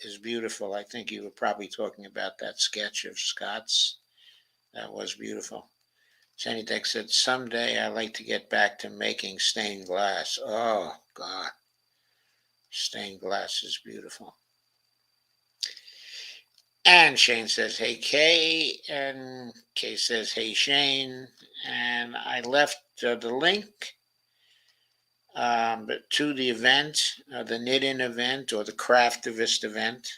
is beautiful. I think you were probably talking about that sketch of Scott's. That was beautiful. Sandy Dick said, someday I'd like to get back to making stained glass. Oh, God. Stained glass is beautiful. And Shane says, hey, Kay. And Kay says, hey, Shane. And I left the link to the event, the knit-in event or the craftivist event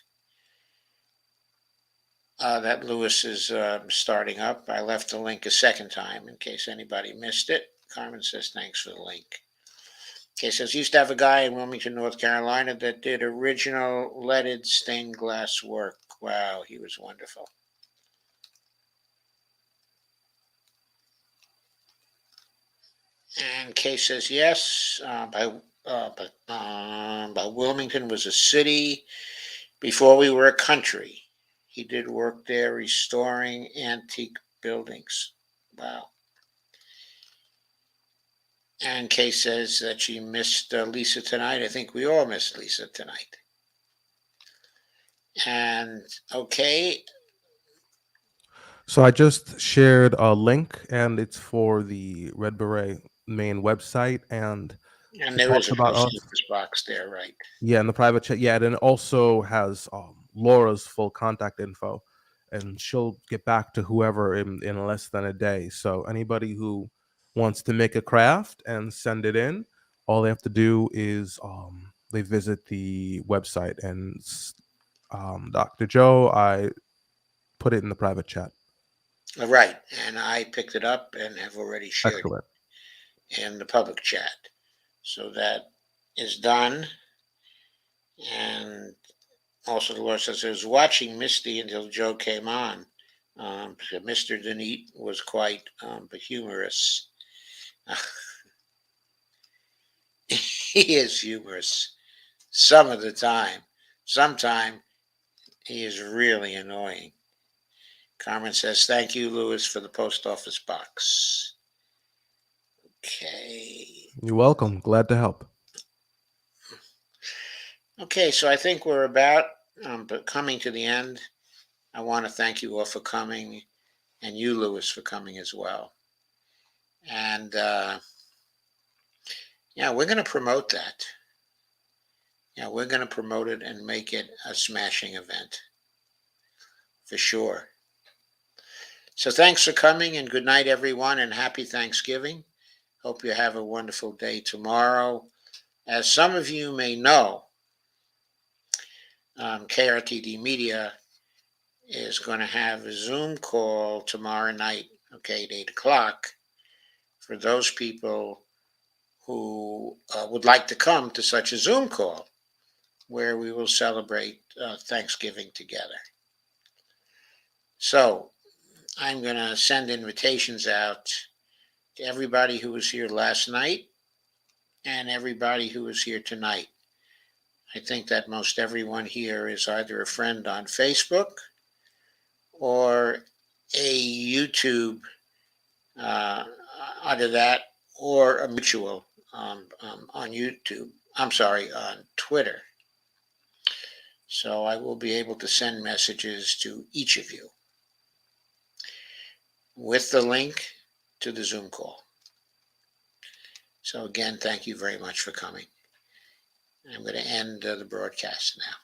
that Lewis is starting up. I left the link a second time in case anybody missed it. Carmen says, thanks for the link. Kay says, used to have a guy in Wilmington, North Carolina that did original leaded stained glass work. Wow, he was wonderful. And Kay says, yes, by but Wilmington was a city before we were a country. He did work there restoring antique buildings. Wow. And Kay says that she missed Lisa tonight. I think we all missed Lisa tonight. And okay. So I just shared a link, and it's for the Red Beret main website, and And it there is talks a about post us. office box there, right? Yeah, in the private chat. Yeah, and it also has Laura's full contact info, and she'll get back to whoever in less than a day. So anybody who wants to make a craft and send it in, all they have to do is they visit the website. And Dr. Joe, I put it in the private chat. Right. And I picked it up and have already shared Excellent. it in the public chat. So that is done. And also, the Lord says, I was watching Misty until Joe came on. Mr. Denete was quite humorous. He is humorous some of the time. Sometime he is really annoying. Carmen says, thank you, Louis, for the post office box. Okay. You're welcome. Glad to help. Okay, so I think we're about coming to the end. I want to thank you all for coming, and you, Louis, for coming as well. And yeah, we're going to promote that. Yeah, we're going to promote it and make it a smashing event for sure. So thanks for coming, and good night, everyone, and happy Thanksgiving. Hope you have a wonderful day tomorrow. As some of you may know, KRTD Media is going to have a Zoom call tomorrow night, okay, at 8 o'clock, for those people who would like to come to such a Zoom call, where we will celebrate Thanksgiving together. So I'm going to send invitations out to everybody who was here last night and everybody who is here tonight. I think that most everyone here is either a friend on Facebook or a YouTube, either that or a mutual on YouTube. I'm sorry, on Twitter. So I will be able to send messages to each of you with the link to the Zoom call. So again, thank you very much for coming. I'm going to end the broadcast now.